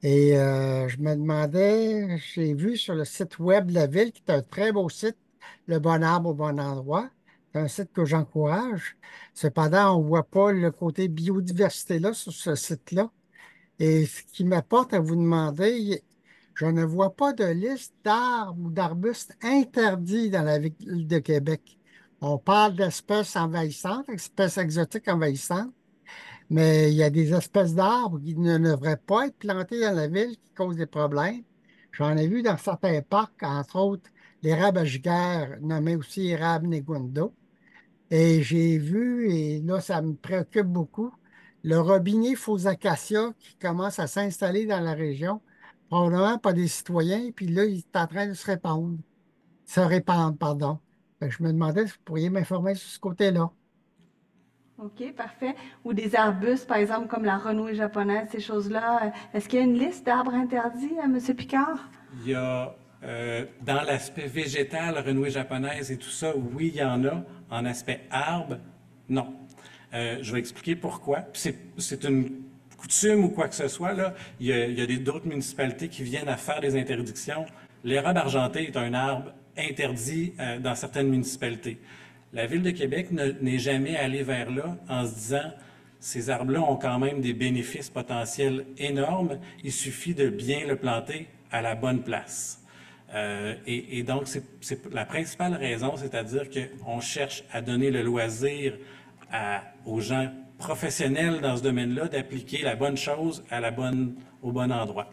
Et je me demandais, j'ai vu sur le site web de la ville, qui est un très beau site, Le Bon Arbre au Bon Endroit. C'est un site que j'encourage. Cependant, on ne voit pas le côté biodiversité là sur ce site-là. Et ce qui m'apporte à vous demander, je ne vois pas de liste d'arbres ou d'arbustes interdits dans la ville de Québec. On parle d'espèces envahissantes, espèces exotiques envahissantes, mais il y a des espèces d'arbres qui ne devraient pas être plantées dans la ville qui causent des problèmes. J'en ai vu dans certains parcs, entre autres l'érable à giguère, nommé aussi érable negundo. Et j'ai vu, et là, ça me préoccupe beaucoup, le robinet faux acacia qui commence à s'installer dans la région, probablement par des citoyens, puis là, il est en train de se répandre, pardon. Fait que je me demandais si vous pourriez m'informer sur ce côté-là. OK, parfait. Ou des arbustes, par exemple, comme la renouée japonaise, ces choses-là. Est-ce qu'il y a une liste d'arbres interdits, M. Picard? Il y a, dans l'aspect végétal, renouée japonaise et tout ça, oui, il y en a. En aspect arbre, non. Je vais expliquer pourquoi. C'est une coutume ou quoi que ce soit, là. Il y a d'autres municipalités qui viennent à faire des interdictions. L'érable argenté est un arbre interdit dans certaines municipalités. La Ville de Québec n'est jamais allée vers là en se disant ces arbres-là ont quand même des bénéfices potentiels énormes, il suffit de bien le planter à la bonne place. Et donc, c'est la principale raison, c'est-à-dire qu'on cherche à donner le loisir aux gens professionnels dans ce domaine-là d'appliquer la bonne chose au bon endroit.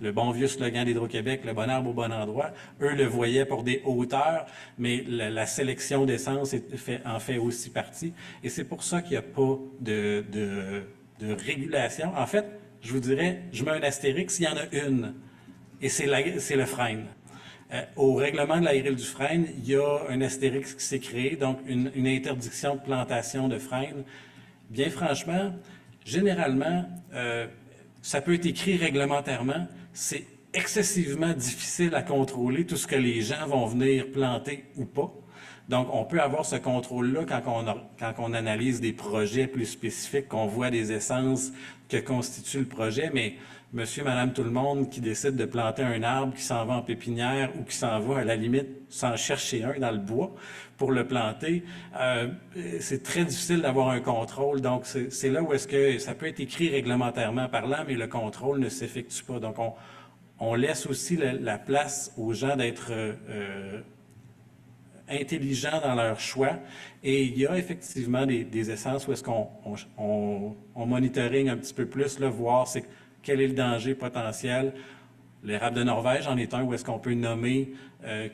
Le bon vieux slogan d'Hydro-Québec, le bon arbre au bon endroit, eux le voyaient pour des hauteurs, mais la sélection d'essence en fait aussi partie. Et c'est pour ça qu'il n'y a pas de régulation. En fait, je vous dirais, je mets un astérix, il y en a une, et c'est le frêne. Au règlement de la grille du frêne, il y a un astérix qui s'est créé, donc une interdiction de plantation de frêne. Bien franchement, généralement, ça peut être écrit réglementairement, c'est excessivement difficile à contrôler tout ce que les gens vont venir planter ou pas. Donc, on peut avoir ce contrôle-là quand on analyse des projets plus spécifiques, qu'on voit des essences que constitue le projet, mais monsieur, madame, tout le monde qui décide de planter un arbre, qui s'en va en pépinière ou qui s'en va à la limite s'en chercher un dans le bois pour le planter, c'est très difficile d'avoir un contrôle. Donc, c'est là où est-ce que ça peut être écrit réglementairement parlant, mais le contrôle ne s'effectue pas. Donc, on laisse aussi la place aux gens d'être intelligents dans leur choix. Et il y a effectivement des essences où est-ce qu'on monitoring un petit peu plus, là, voir quel est le danger potentiel. L'érable de Norvège en est un où est-ce qu'on peut nommer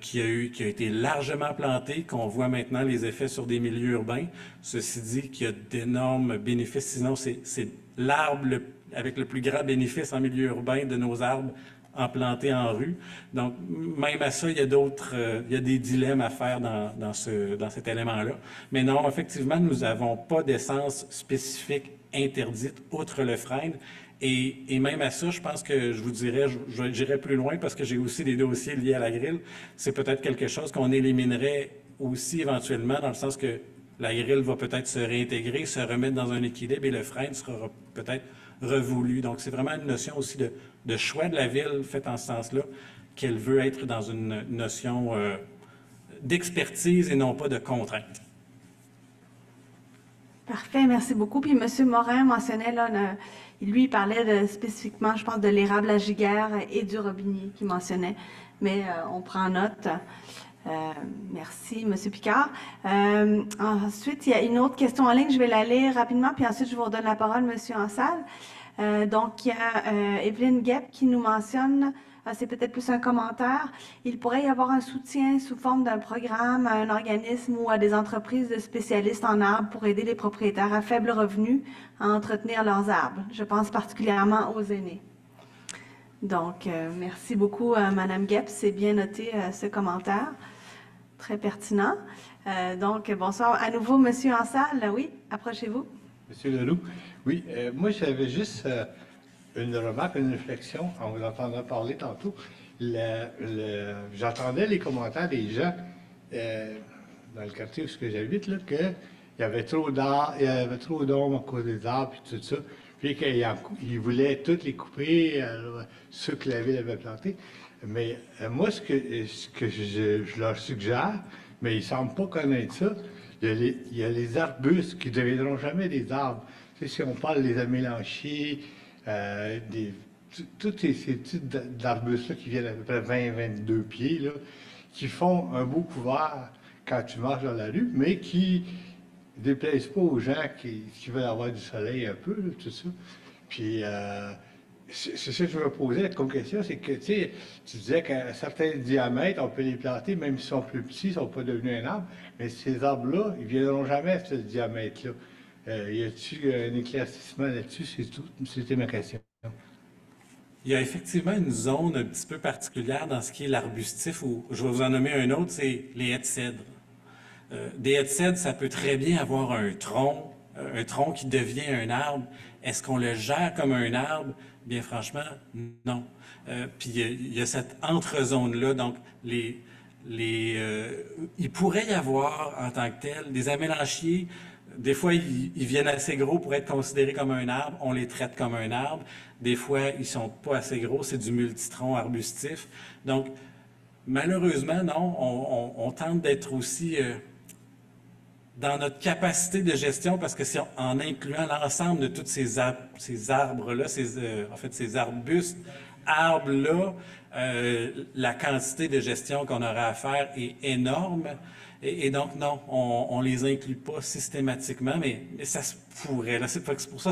qui a été largement planté, qu'on voit maintenant les effets sur des milieux urbains. Ceci dit, qu'il y a d'énormes bénéfices. Sinon, c'est l'arbre avec le plus grand bénéfice en milieu urbain de nos arbres implantés en rue. Donc, même à ça, il y a des dilemmes à faire dans cet élément-là. Mais non, effectivement, nous n'avons pas d'essence spécifique interdite, outre le frêne. Et même à ça, je pense que je vous dirais, j'irais plus loin parce que j'ai aussi des dossiers liés à la grille. C'est peut-être quelque chose qu'on éliminerait aussi éventuellement, dans le sens que la grille va peut-être se réintégrer, se remettre dans un équilibre et le frein sera peut-être revoulu. Donc, c'est vraiment une notion aussi de choix de la ville faite en ce sens-là, qu'elle veut être dans une notion d'expertise et non pas de contrainte. Parfait, merci beaucoup. Puis M. Morin mentionnait, là, lui, il parlait spécifiquement, je pense, de l'érable à giguère et du robinier qu'il mentionnait, mais on prend note. Merci, M. Picard. Ensuite, il y a une autre question en ligne, je vais la lire rapidement, puis ensuite, je vous redonne la parole, M. Ansal. Donc, il y a Evelyne Guep qui nous mentionne, c'est peut-être plus un commentaire, il pourrait y avoir un soutien sous forme d'un programme à un organisme ou à des entreprises de spécialistes en arbres pour aider les propriétaires à faible revenu à entretenir leurs arbres. Je pense particulièrement aux aînés. Donc, merci beaucoup, Mme Guep. C'est bien noté, ce commentaire. Très pertinent. Donc, bonsoir à nouveau, M. Ansal. Oui, approchez-vous. M. Leroux, oui, moi, j'avais juste une remarque, une réflexion en vous entendant parler tantôt. J'entendais les commentaires des gens dans le quartier où j'habite, qu'il y avait trop d'arbres, il y avait trop d'ombre à cause des arbres et tout ça. Puis qu'ils voulaient toutes les couper, ceux que la ville avait plantés. Mais moi, ce que je leur suggère, mais ils ne semblent pas connaître ça, il y a les arbustes qui ne deviendront jamais des arbres. Tu sais, si on parle des amélanchiers, tous ces types d'arbustes-là qui viennent à peu près 20-22 pieds, là, qui font un beau couvert quand tu marches dans la rue, mais qui ne déplaisent pas aux gens qui veulent avoir du soleil un peu, là, tout ça. Puis, c'est ça que je me posais comme question, c'est que, tu disais qu'à certains diamètres, on peut les planter, même s'ils sont plus petits, ils ne sont pas devenus un arbre, mais ces arbres-là, ils ne viendront jamais à ce diamètre-là. Y a-t-il un éclaircissement là-dessus? C'est tout. C'était ma question. Il y a effectivement une zone un petit peu particulière dans ce qui est l'arbustif, où je vais vous en nommer un autre, c'est les haies de cèdre. Des haies de cèdre, ça peut très bien avoir un tronc qui devient un arbre. Est-ce qu'on le gère comme un arbre? Bien franchement, non. Puis il y a cette entre-zone-là, donc il pourrait y avoir en tant que tel des amélanchiers. Des fois, ils viennent assez gros pour être considérés comme un arbre. On les traite comme un arbre. Des fois, ils sont pas assez gros. C'est du multitronc arbustif. Donc, malheureusement, non. On tente d'être aussi dans notre capacité de gestion, parce que en incluant l'ensemble de tous ces arbres-là, ces arbustes, arbres-là, la quantité de gestion qu'on aura à faire est énorme. Et donc, non, on les inclut pas systématiquement, mais ça se pourrait. Là, c'est pour ça,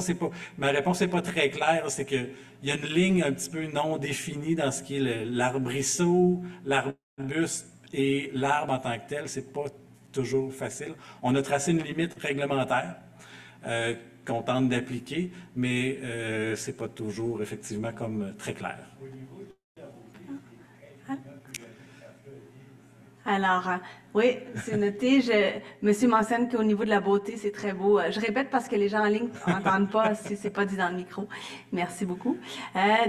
ma réponse n'est pas très claire. C'est qu'il y a une ligne un petit peu non définie dans ce qui est l'arbrisseau, l'arbuste et l'arbre en tant que tel. C'est pas toujours facile. On a tracé une limite réglementaire qu'on tente d'appliquer, mais c'est pas toujours effectivement comme très clair. Alors, oui, c'est noté. Monsieur mentionne qu'au niveau de la beauté, c'est très beau. Je répète parce que les gens en ligne n'entendent pas si c'est pas dit dans le micro. Merci beaucoup.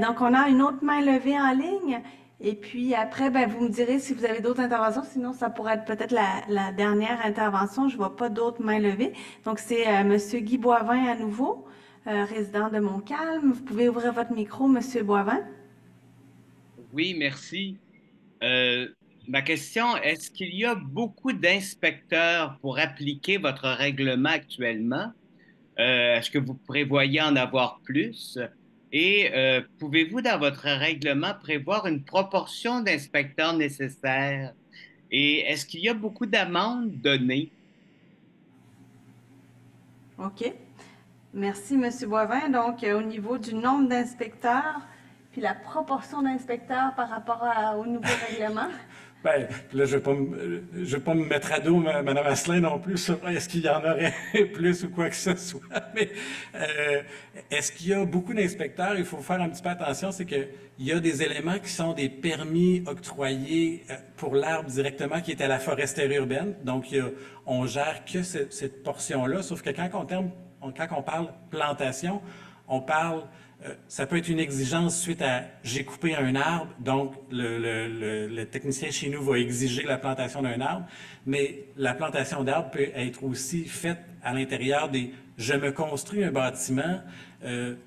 Donc, on a une autre main levée en ligne. Et puis après, ben, vous me direz si vous avez d'autres interventions. Sinon, ça pourrait être peut-être la dernière intervention. Je vois pas d'autres mains levées. Donc, c'est Monsieur Guy Boivin à nouveau, résident de Montcalm. Vous pouvez ouvrir votre micro, Monsieur Boivin. Oui, merci. Ma question, est-ce qu'il y a beaucoup d'inspecteurs pour appliquer votre règlement actuellement? Est-ce que vous prévoyez en avoir plus? Et pouvez-vous, dans votre règlement, prévoir une proportion d'inspecteurs nécessaires? Et est-ce qu'il y a beaucoup d'amendes données? OK. Merci, Monsieur Boivin. Donc, au niveau du nombre d'inspecteurs, puis la proportion d'inspecteurs par rapport au nouveau règlement. Ben, là, je vais pas me mettre à dos Mme Asselin non plus sur est-ce qu'il y en aurait plus ou quoi que ce soit, mais est-ce qu'il y a beaucoup d'inspecteurs? Il faut faire un petit peu attention, c'est qu'il y a des éléments qui sont des permis octroyés pour l'arbre directement qui est à la foresterie urbaine, donc on gère que cette portion-là, sauf que quand on parle plantation, on parle ça peut être une exigence suite à j'ai coupé un arbre, donc le technicien chez nous va exiger la plantation d'un arbre, mais la plantation d'arbres peut être aussi faite à l'intérieur des je me construis un bâtiment,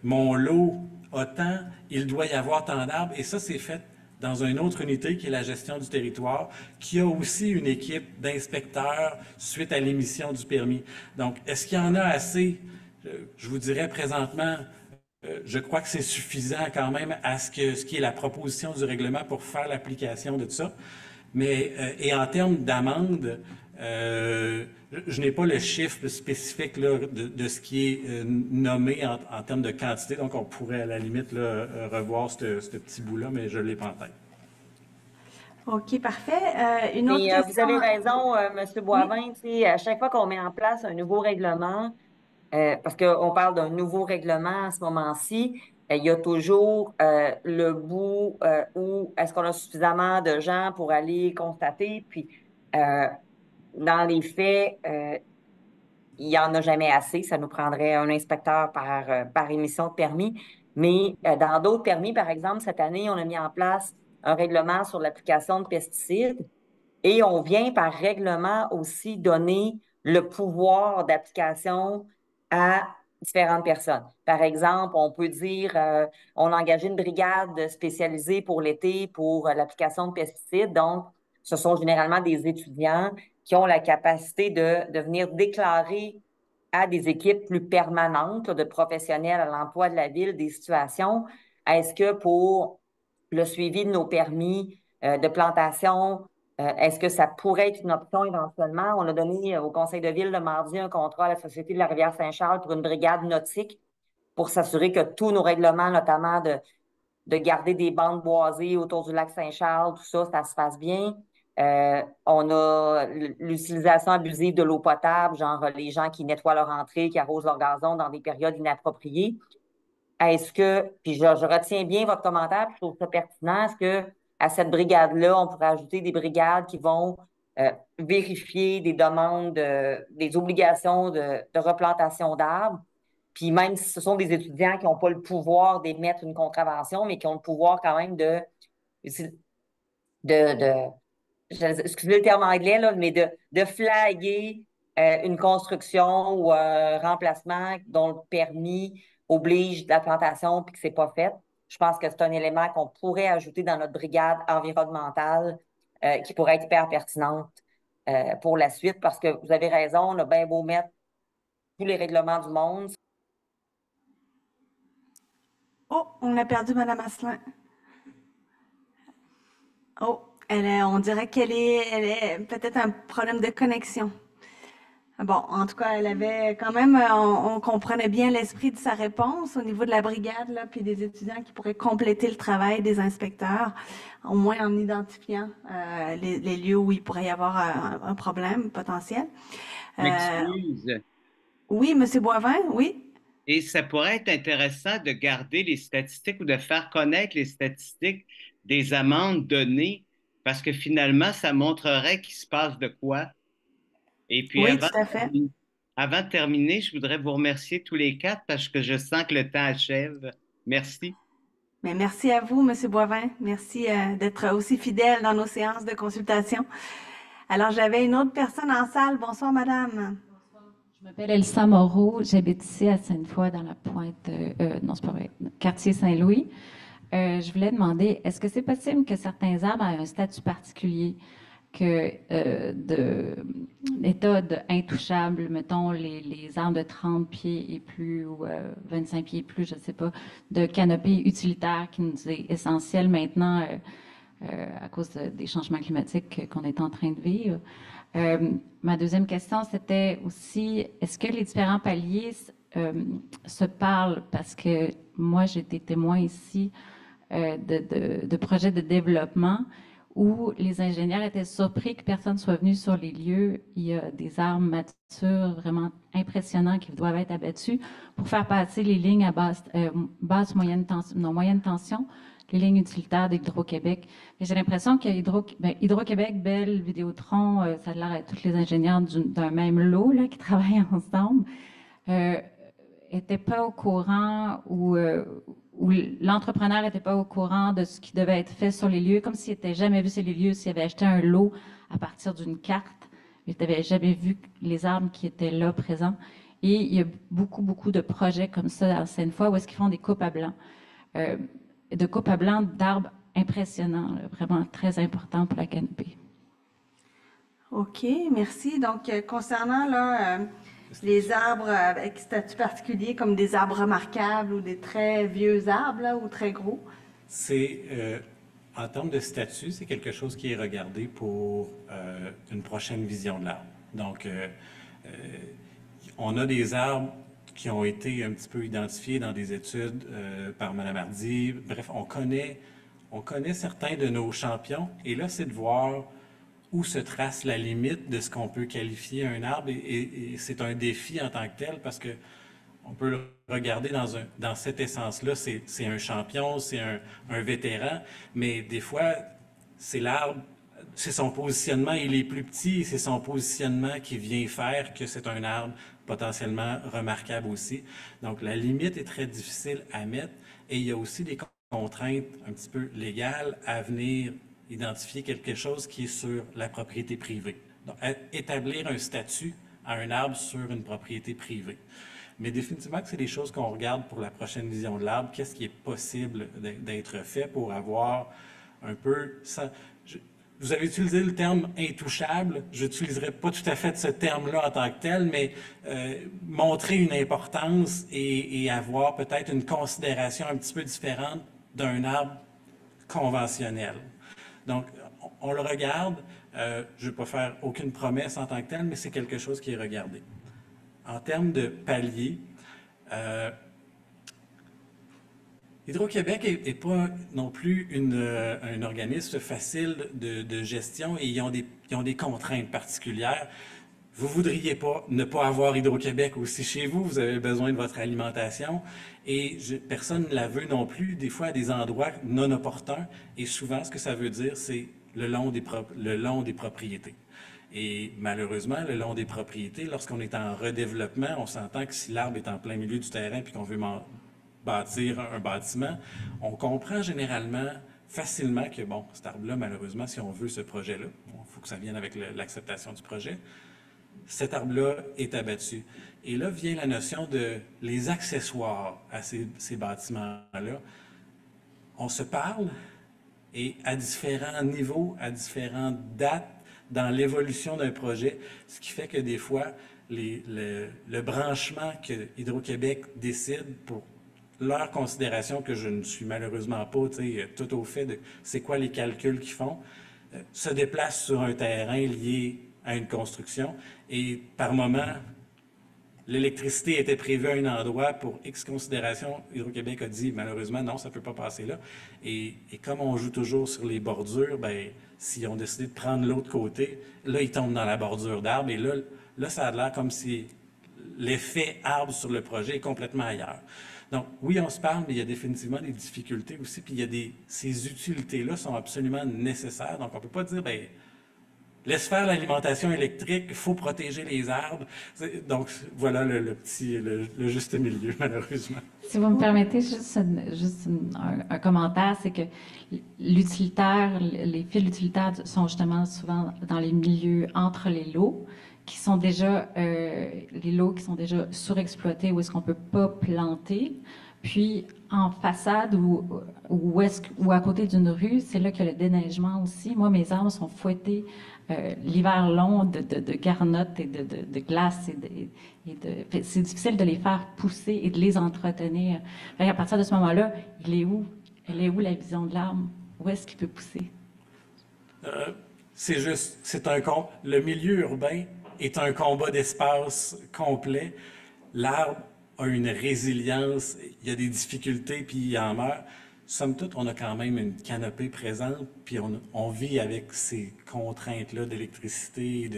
mon lot a tant, il doit y avoir tant d'arbres, et ça c'est fait dans une autre unité qui est la gestion du territoire, qui a aussi une équipe d'inspecteurs suite à l'émission du permis. Donc, est-ce qu'il y en a assez? Je vous dirais présentement, je crois que c'est suffisant quand même à ce qui est la proposition du règlement pour faire l'application de tout ça. Mais, et en termes d'amende, je n'ai pas le chiffre spécifique là, de ce qui est nommé en termes de quantité, donc on pourrait à la limite là, revoir ce petit bout-là, mais je ne l'ai pas en tête. OK, parfait. Une autre question. Vous avez raison, M. Boivin, oui. À chaque fois qu'on met en place un nouveau règlement, parce qu'on parle d'un nouveau règlement à ce moment-ci, il y a toujours le bout où est-ce qu'on a suffisamment de gens pour aller constater, puis dans les faits, il n'y en a jamais assez. Ça nous prendrait un inspecteur par émission de permis. Mais dans d'autres permis, par exemple, cette année, on a mis en place un règlement sur l'application de pesticides et on vient par règlement aussi donner le pouvoir d'application à différentes personnes. Par exemple, on peut dire on a engagé une brigade spécialisée pour l'été pour l'application de pesticides. Donc, ce sont généralement des étudiants qui ont la capacité de venir déclarer à des équipes plus permanentes de professionnels à l'emploi de la ville des situations. Est-ce que pour le suivi de nos permis de plantation, est-ce que ça pourrait être une option éventuellement? On a donné au conseil de ville le mardi un contrat à la Société de la Rivière-Saint-Charles pour une brigade nautique pour s'assurer que tous nos règlements, notamment de garder des bandes boisées autour du lac Saint-Charles, tout ça, ça se passe bien. On a l'utilisation abusive de l'eau potable, genre les gens qui nettoient leur entrée, qui arrosent leur gazon dans des périodes inappropriées. Est-ce que, puis je retiens bien votre commentaire, puis je trouve ça pertinent, est-ce que à cette brigade-là, on pourrait ajouter des brigades qui vont vérifier des demandes, des obligations de replantation d'arbres, puis même si ce sont des étudiants qui n'ont pas le pouvoir d'émettre une contravention, mais qui ont le pouvoir quand même excusez le terme anglais, là, mais de flaguer une construction ou un remplacement dont le permis oblige la plantation puis que c'est pas fait. Je pense que c'est un élément qu'on pourrait ajouter dans notre brigade environnementale qui pourrait être hyper pertinente pour la suite parce que vous avez raison, on a bien beau mettre tous les règlements du monde. Oh, on a perdu Mme Asselin. Oh, on dirait qu'elle est peut-être un problème de connexion. Bon, en tout cas, elle avait quand même, on comprenait bien l'esprit de sa réponse au niveau de la brigade, là, puis des étudiants qui pourraient compléter le travail des inspecteurs, au moins en identifiant les lieux où il pourrait y avoir un problème potentiel. M'excuse. Oui, M. Boivin, oui. Et ça pourrait être intéressant de garder les statistiques ou de faire connaître les statistiques des amendes données parce que finalement, ça montrerait qu'il se passe de quoi. Et puis, Oui, tout à fait. avant de terminer, je voudrais vous remercier tous les quatre parce que je sens que le temps achève. Merci. Mais merci à vous, Monsieur Boivin. Merci d'être aussi fidèle dans nos séances de consultation. Alors, j'avais une autre personne en salle. Bonsoir, madame. Je m'appelle Elsa Moreau. J'habite ici à Sainte-Foy, dans la pointe, non, c'est pas vrai, quartier Saint-Louis. Je voulais demander, est-ce que c'est possible que certains arbres aient un statut particulier, que d'état intouchable, mettons les arbres de 30 pieds et plus ou 25 pieds et plus, je ne sais pas, de canopée utilitaire qui nous est essentiel maintenant à cause des changements climatiques qu'on est en train de vivre. Ma deuxième question, c'était aussi, est-ce que les différents paliers se parlent? Parce que moi, j'ai été témoin ici de projets de développement où les ingénieurs étaient surpris que personne soit venu sur les lieux. Il y a des arbres matures vraiment impressionnants qui doivent être abattus pour faire passer les lignes à moyenne tension, les lignes utilitaires d'Hydro-Québec. J'ai l'impression que Hydro-Québec, Bell, Vidéotron, ça a l'air à tous les ingénieurs d'un même lot là, qui travaillent ensemble, n'étaient pas au courant ou l'entrepreneur n'était pas au courant de ce qui devait être fait sur les lieux, comme s'il n'était jamais vu sur les lieux, s'il avait acheté un lot à partir d'une carte, il n'avait jamais vu les arbres qui étaient là présents. Et il y a beaucoup, beaucoup de projets comme ça à Sainte-Foy où est-ce qu'ils font des coupes à blanc. De coupes à blanc d'arbres impressionnants, là, vraiment très importants pour la canopée. OK, merci. Donc, concernant là, les arbres avec statut particulier, comme des arbres remarquables ou des très vieux arbres là, ou très gros? C'est, en termes de statut, c'est quelque chose qui est regardé pour une prochaine vision de l'arbre. Donc, on a des arbres qui ont été un petit peu identifiés dans des études par Mme Hardy. Bref, on connaît certains de nos champions. Et là, c'est de voir où se trace la limite de ce qu'on peut qualifier un arbre. Et c'est un défi en tant que tel parce que on peut le regarder dans cette essence-là. C'est un champion, c'est un vétéran, mais des fois, c'est l'arbre, c'est son positionnement, il est plus petit, et c'est son positionnement qui vient faire que c'est un arbre potentiellement remarquable aussi. Donc, la limite est très difficile à mettre et il y a aussi des contraintes un petit peu légales à venir identifier quelque chose qui est sur la propriété privée. Donc, établir un statut à un arbre sur une propriété privée. Mais définitivement que c'est des choses qu'on regarde pour la prochaine vision de l'arbre. Qu'est-ce qui est possible d'être fait pour avoir un peu... Vous avez utilisé le terme « intouchable ». Je n'utiliserai pas tout à fait ce terme-là en tant que tel, mais montrer une importance et avoir peut-être une considération un petit peu différente d'un arbre conventionnel. Donc, on le regarde. Je ne vais pas faire aucune promesse en tant que tel, mais c'est quelque chose qui est regardé. En termes de paliers, Hydro-Québec n'est pas non plus un organisme facile de gestion et ils ont des contraintes particulières. Vous ne voudriez pas ne pas avoir Hydro-Québec aussi chez vous, vous avez besoin de votre alimentation et personne ne la veut non plus, des fois à des endroits non opportuns et souvent ce que ça veut dire c'est le long des propriétés. Et malheureusement, le long des propriétés, lorsqu'on est en redéveloppement, on s'entend que si l'arbre est en plein milieu du terrain puis qu'on veut bâtir un bâtiment, on comprend généralement facilement que, bon, cet arbre-là, malheureusement, si on veut ce projet-là, il faut que ça vienne avec l'acceptation du projet, cet arbre-là est abattu. Et là vient la notion de les accessoires à ces bâtiments-là. On se parle et à différents niveaux, à différentes dates, dans l'évolution d'un projet, ce qui fait que des fois, le branchement que Hydro-Québec décide pour leur considération, que je ne suis malheureusement pas tout au fait de c'est quoi les calculs qu'ils font, se déplace sur un terrain lié à une construction et par moment, l'électricité était prévue à un endroit pour X considération. Hydro-Québec a dit malheureusement non, ça ne peut pas passer là. Et comme on joue toujours sur les bordures, ben s'ils ont décidé de prendre l'autre côté, là, ils tombent dans la bordure d'arbre. Et là, ça a l'air comme si l'effet arbre sur le projet est complètement ailleurs. Donc, oui, on se parle, mais il y a définitivement des difficultés aussi, puis ces utilités-là sont absolument nécessaires. Donc, on ne peut pas dire, ben, laisse faire l'alimentation électrique, il faut protéger les arbres. Donc, voilà le juste milieu, malheureusement. Si vous me permettez, un commentaire, c'est que l'utilitaire, les fils utilitaires sont justement souvent dans les milieux entre les lots, qui sont déjà, les lots qui sont déjà surexploités, où est-ce qu'on ne peut pas planter. Puis, en façade ou à côté d'une rue, c'est là qu'il y a le déneigement aussi. Moi, mes arbres sont fouettés l'hiver long de garnottes et de glace. C'est difficile de les faire pousser et de les entretenir. À partir de ce moment-là, elle est où la vision de l'arbre? Où est-ce qu'il peut pousser? C'est juste, le milieu urbain est un combat d'espace complet. L'arbre a une résilience, il y a des difficultés, puis il en meurt. Somme toute, on a quand même une canopée présente, puis on vit avec ces contraintes-là d'électricité,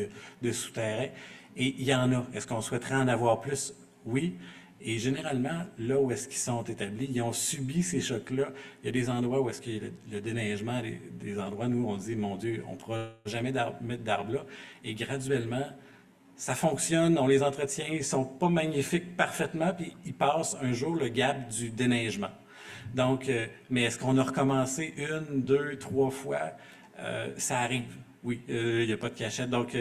de souterrain. Et il y en a. Est-ce qu'on souhaiterait en avoir plus? Oui. Et généralement, là où est-ce qu'ils sont établis, ils ont subi ces chocs-là. Il y a des endroits où est-ce qu'il y a le déneigement, des endroits, nous, on dit, mon Dieu, on ne pourra jamais mettre d'arbres là. Et graduellement, ça fonctionne, on les entretient, ils ne sont pas magnifiques parfaitement, puis ils passent un jour le gap du déneigement. Donc, mais est-ce qu'on a recommencé 1, 2, 3 fois? Ça arrive, oui, il n'y a pas de cachette. Donc,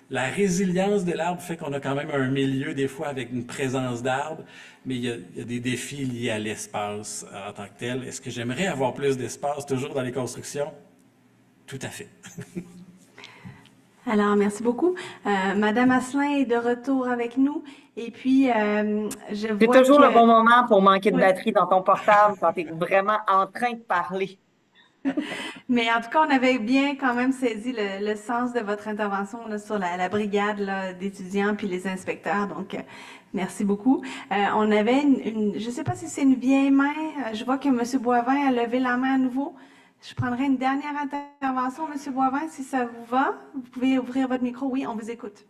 la résilience de l'arbre fait qu'on a quand même un milieu, des fois, avec une présence d'arbres, mais il y a des défis liés à l'espace en tant que tel. Est-ce que j'aimerais avoir plus d'espace, toujours dans les constructions? Tout à fait. Alors, merci beaucoup. Madame Asselin est de retour avec nous. Et puis, je vois C'est toujours que... le bon moment pour manquer de batterie dans ton portable quand tu es vraiment en train de parler. Mais en tout cas, on avait bien quand même saisi le sens de votre intervention là, sur la brigade d'étudiants puis les inspecteurs. Donc, merci beaucoup. On avait je ne sais pas si c'est une vieille main. Je vois que M. Boivin a levé la main à nouveau. Je prendrai une dernière intervention, M. Boivin, si ça vous va. Vous pouvez ouvrir votre micro. Oui, on vous écoute.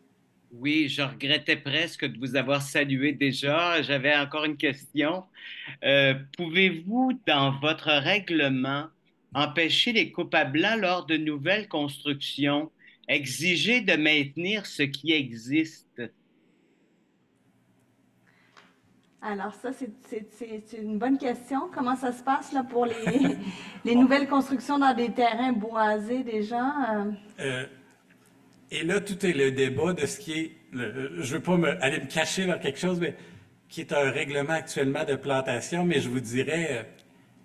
Oui, je regrettais presque de vous avoir salué déjà. J'avais encore une question. Pouvez-vous, dans votre règlement, empêcher les coupes à blanc lors de nouvelles constructions, exiger de maintenir ce qui existe? Alors ça, c'est une bonne question. Comment ça se passe là, pour les nouvelles constructions dans des terrains boisés déjà? Et là, tout est le débat de ce qui est, je ne veux pas aller me cacher vers quelque chose, mais qui est un règlement actuellement de plantation, mais je vous dirais,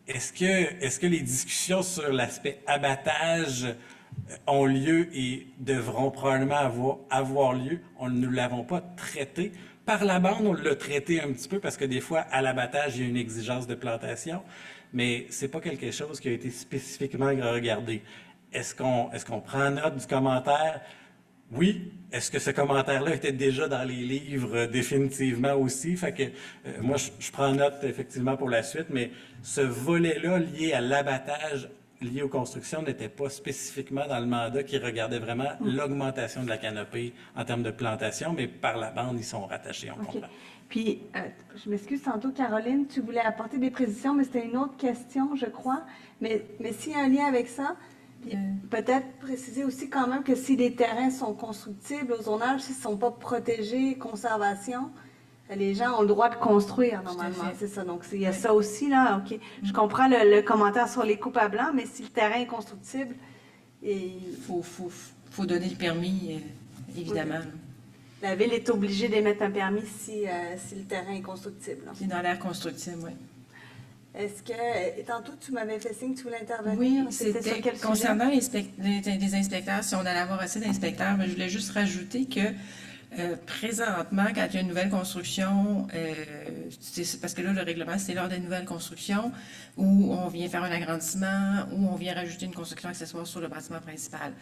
est-ce que les discussions sur l'aspect abattage ont lieu et devront probablement avoir lieu? Nous ne l'avons pas traité. Par la bande, on l'a traité un petit peu parce que des fois, à l'abattage, il y a une exigence de plantation, mais ce n'est pas quelque chose qui a été spécifiquement regardé. Est-ce qu'on prend note du commentaire? Oui. Est-ce que ce commentaire-là était déjà dans les livres définitivement aussi? Fait que moi, je prends note effectivement pour la suite, mais ce volet-là lié à l'abattage, lié aux constructions, n'était pas spécifiquement dans le mandat qui regardait vraiment l'augmentation de la canopée en termes de plantation, mais par la bande, ils sont rattachés, on comprend. Puis, je m'excuse tantôt, Caroline, tu voulais apporter des précisions, mais c'était une autre question, je crois. Mais s'il y a un lien avec ça, peut-être préciser aussi quand même que si les terrains sont constructibles au zonage, s'ils ne sont pas protégés, conservation, les gens ont le droit de construire normalement, c'est ça. Donc, il y a ça aussi, là, OK. Je comprends le commentaire sur les coupes à blanc, mais si le terrain est constructible... Il faut donner le permis, évidemment. Oui. La Ville est obligée d'émettre un permis si le terrain est constructible. C'est dans l'air constructible, oui. Est-ce que, tantôt, tu m'avais fait signe que tu voulais intervenir? Oui, c'était concernant les inspecteurs, si on allait avoir assez d'inspecteurs, je voulais juste rajouter que présentement, quand il y a une nouvelle construction, parce que là, le règlement, c'est lors d'une nouvelle construction où on vient faire un agrandissement, où on vient rajouter une construction accessoire sur le bâtiment principal.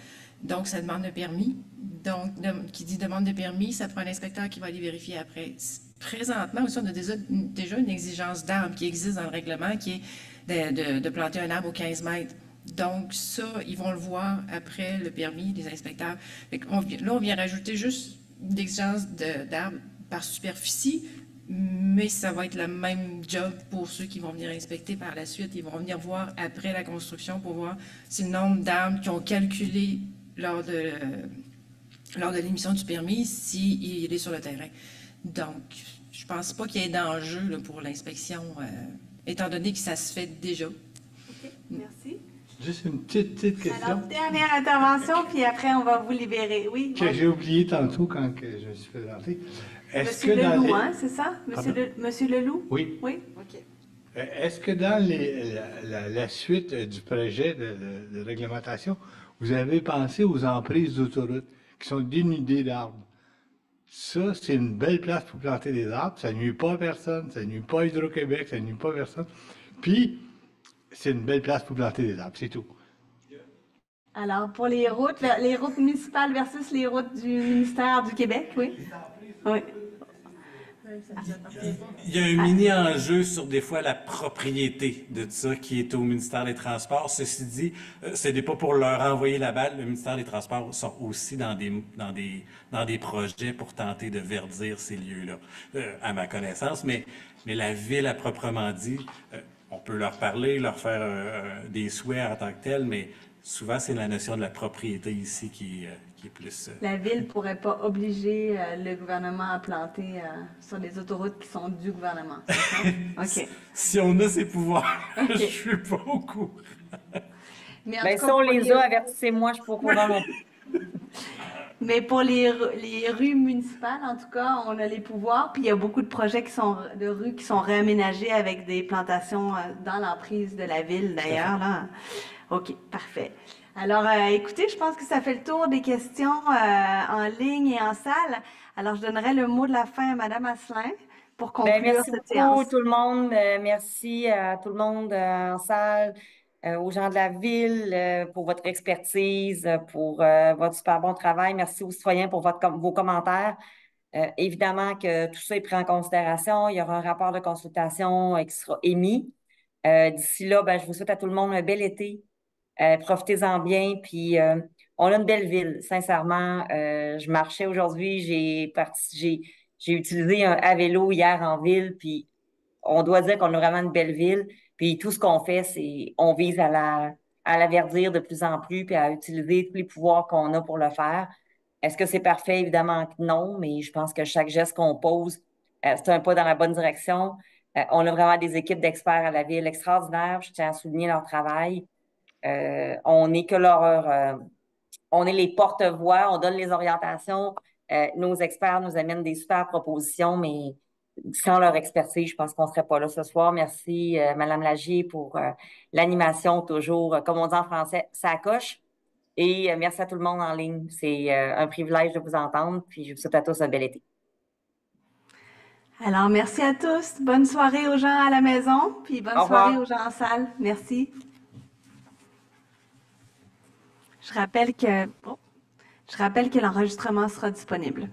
Donc, ça demande un permis. Donc, qui dit demande de permis, ça prend un inspecteur qui va aller vérifier après. Présentement, aussi, on a déjà une exigence d'arbre qui existe dans le règlement, qui est de planter un arbre aux 15 mètres. Donc, ça, ils vont le voir après le permis des inspecteurs. Là, on vient rajouter juste l'exigence d'arbres par superficie, mais ça va être le même job pour ceux qui vont venir inspecter par la suite. Ils vont venir voir après la construction pour voir si le nombre d'arbres qu'ils ont calculé lors de l'émission du permis, s'il est sur le terrain. Donc, je pense pas qu'il y ait d'enjeu là, pour l'inspection, étant donné que ça se fait déjà. OK, merci. Juste une petite question. Alors, dernière intervention, puis après, on va vous libérer. Oui? Que j'ai oublié tantôt quand je me suis présenté. Monsieur Leloup, hein, c'est ça? Monsieur Leloup? Oui. Oui? OK. Est-ce que dans la suite du projet de réglementation, vous avez pensé aux emprises d'autoroutes qui sont dénudées d'arbres? Ça, c'est une belle place pour planter des arbres. Ça ne nuit pas à personne, ça ne nuit pas à Hydro-Québec, ça ne nuit pas à personne. Puis, c'est une belle place pour planter des arbres, c'est tout. Alors, pour les routes municipales versus les routes du ministère du Québec, oui? Oui. Il y a un mini-enjeu sur des fois la propriété de ça qui est au ministère des Transports. Ceci dit, ce n'est pas pour leur envoyer la balle. Le ministère des Transports sont aussi dans des projets pour tenter de verdir ces lieux-là, à ma connaissance. Mais la ville, à proprement dit, on peut leur parler, leur faire des souhaits en tant que tel, mais souvent, c'est la notion de la propriété ici qui est plus... La ville ne pourrait pas obliger le gouvernement à planter sur les autoroutes qui sont du gouvernement. OK. Si on a ces pouvoirs, Okay. je ne suis pas au courant. Mais en Bien, tout si cas, on pour les a, avertissez-moi, je ne suis pas au courant non plus. Mais pour les rues municipales, en tout cas, on a les pouvoirs. Puis il y a beaucoup de projets de rues qui sont réaménagés avec des plantations dans l'emprise de la ville, d'ailleurs. Là. OK, parfait. Alors, écoutez, je pense que ça fait le tour des questions en ligne et en salle. Alors, je donnerai le mot de la fin à Mme Asselin pour conclure Merci cette beaucoup séance. tout le monde. Merci à tout le monde en salle, aux gens de la ville pour votre expertise, pour votre super bon travail. Merci aux citoyens pour vos commentaires. Évidemment que tout ça est pris en considération. Il y aura un rapport de consultation qui sera émis. D'ici là, je vous souhaite à tout le monde un bel été. Profitez-en bien. Puis, on a une belle ville, sincèrement. Je marchais aujourd'hui, j'ai utilisé un à vélo hier en ville, puis on doit dire qu'on a vraiment une belle ville. Puis tout ce qu'on fait, c'est on vise à la verdir de plus en plus, puis à utiliser tous les pouvoirs qu'on a pour le faire. Est-ce que c'est parfait? Évidemment que non, mais je pense que chaque geste qu'on pose, c'est un pas dans la bonne direction. On a vraiment des équipes d'experts à la ville extraordinaires. Je tiens à souligner leur travail. On est que on est les porte-voix, on donne les orientations. Nos experts nous amènent des super propositions, mais sans leur expertise, je pense qu'on ne serait pas là ce soir. Merci, Mme Lagier, pour l'animation toujours, comme on dit en français, ça coche. Et merci à tout le monde en ligne. C'est un privilège de vous entendre. Puis je vous souhaite à tous un bel été. Alors, merci à tous. Bonne soirée aux gens à la maison, puis bonne soirée aux gens en salle. Merci. Je rappelle que l'enregistrement sera disponible.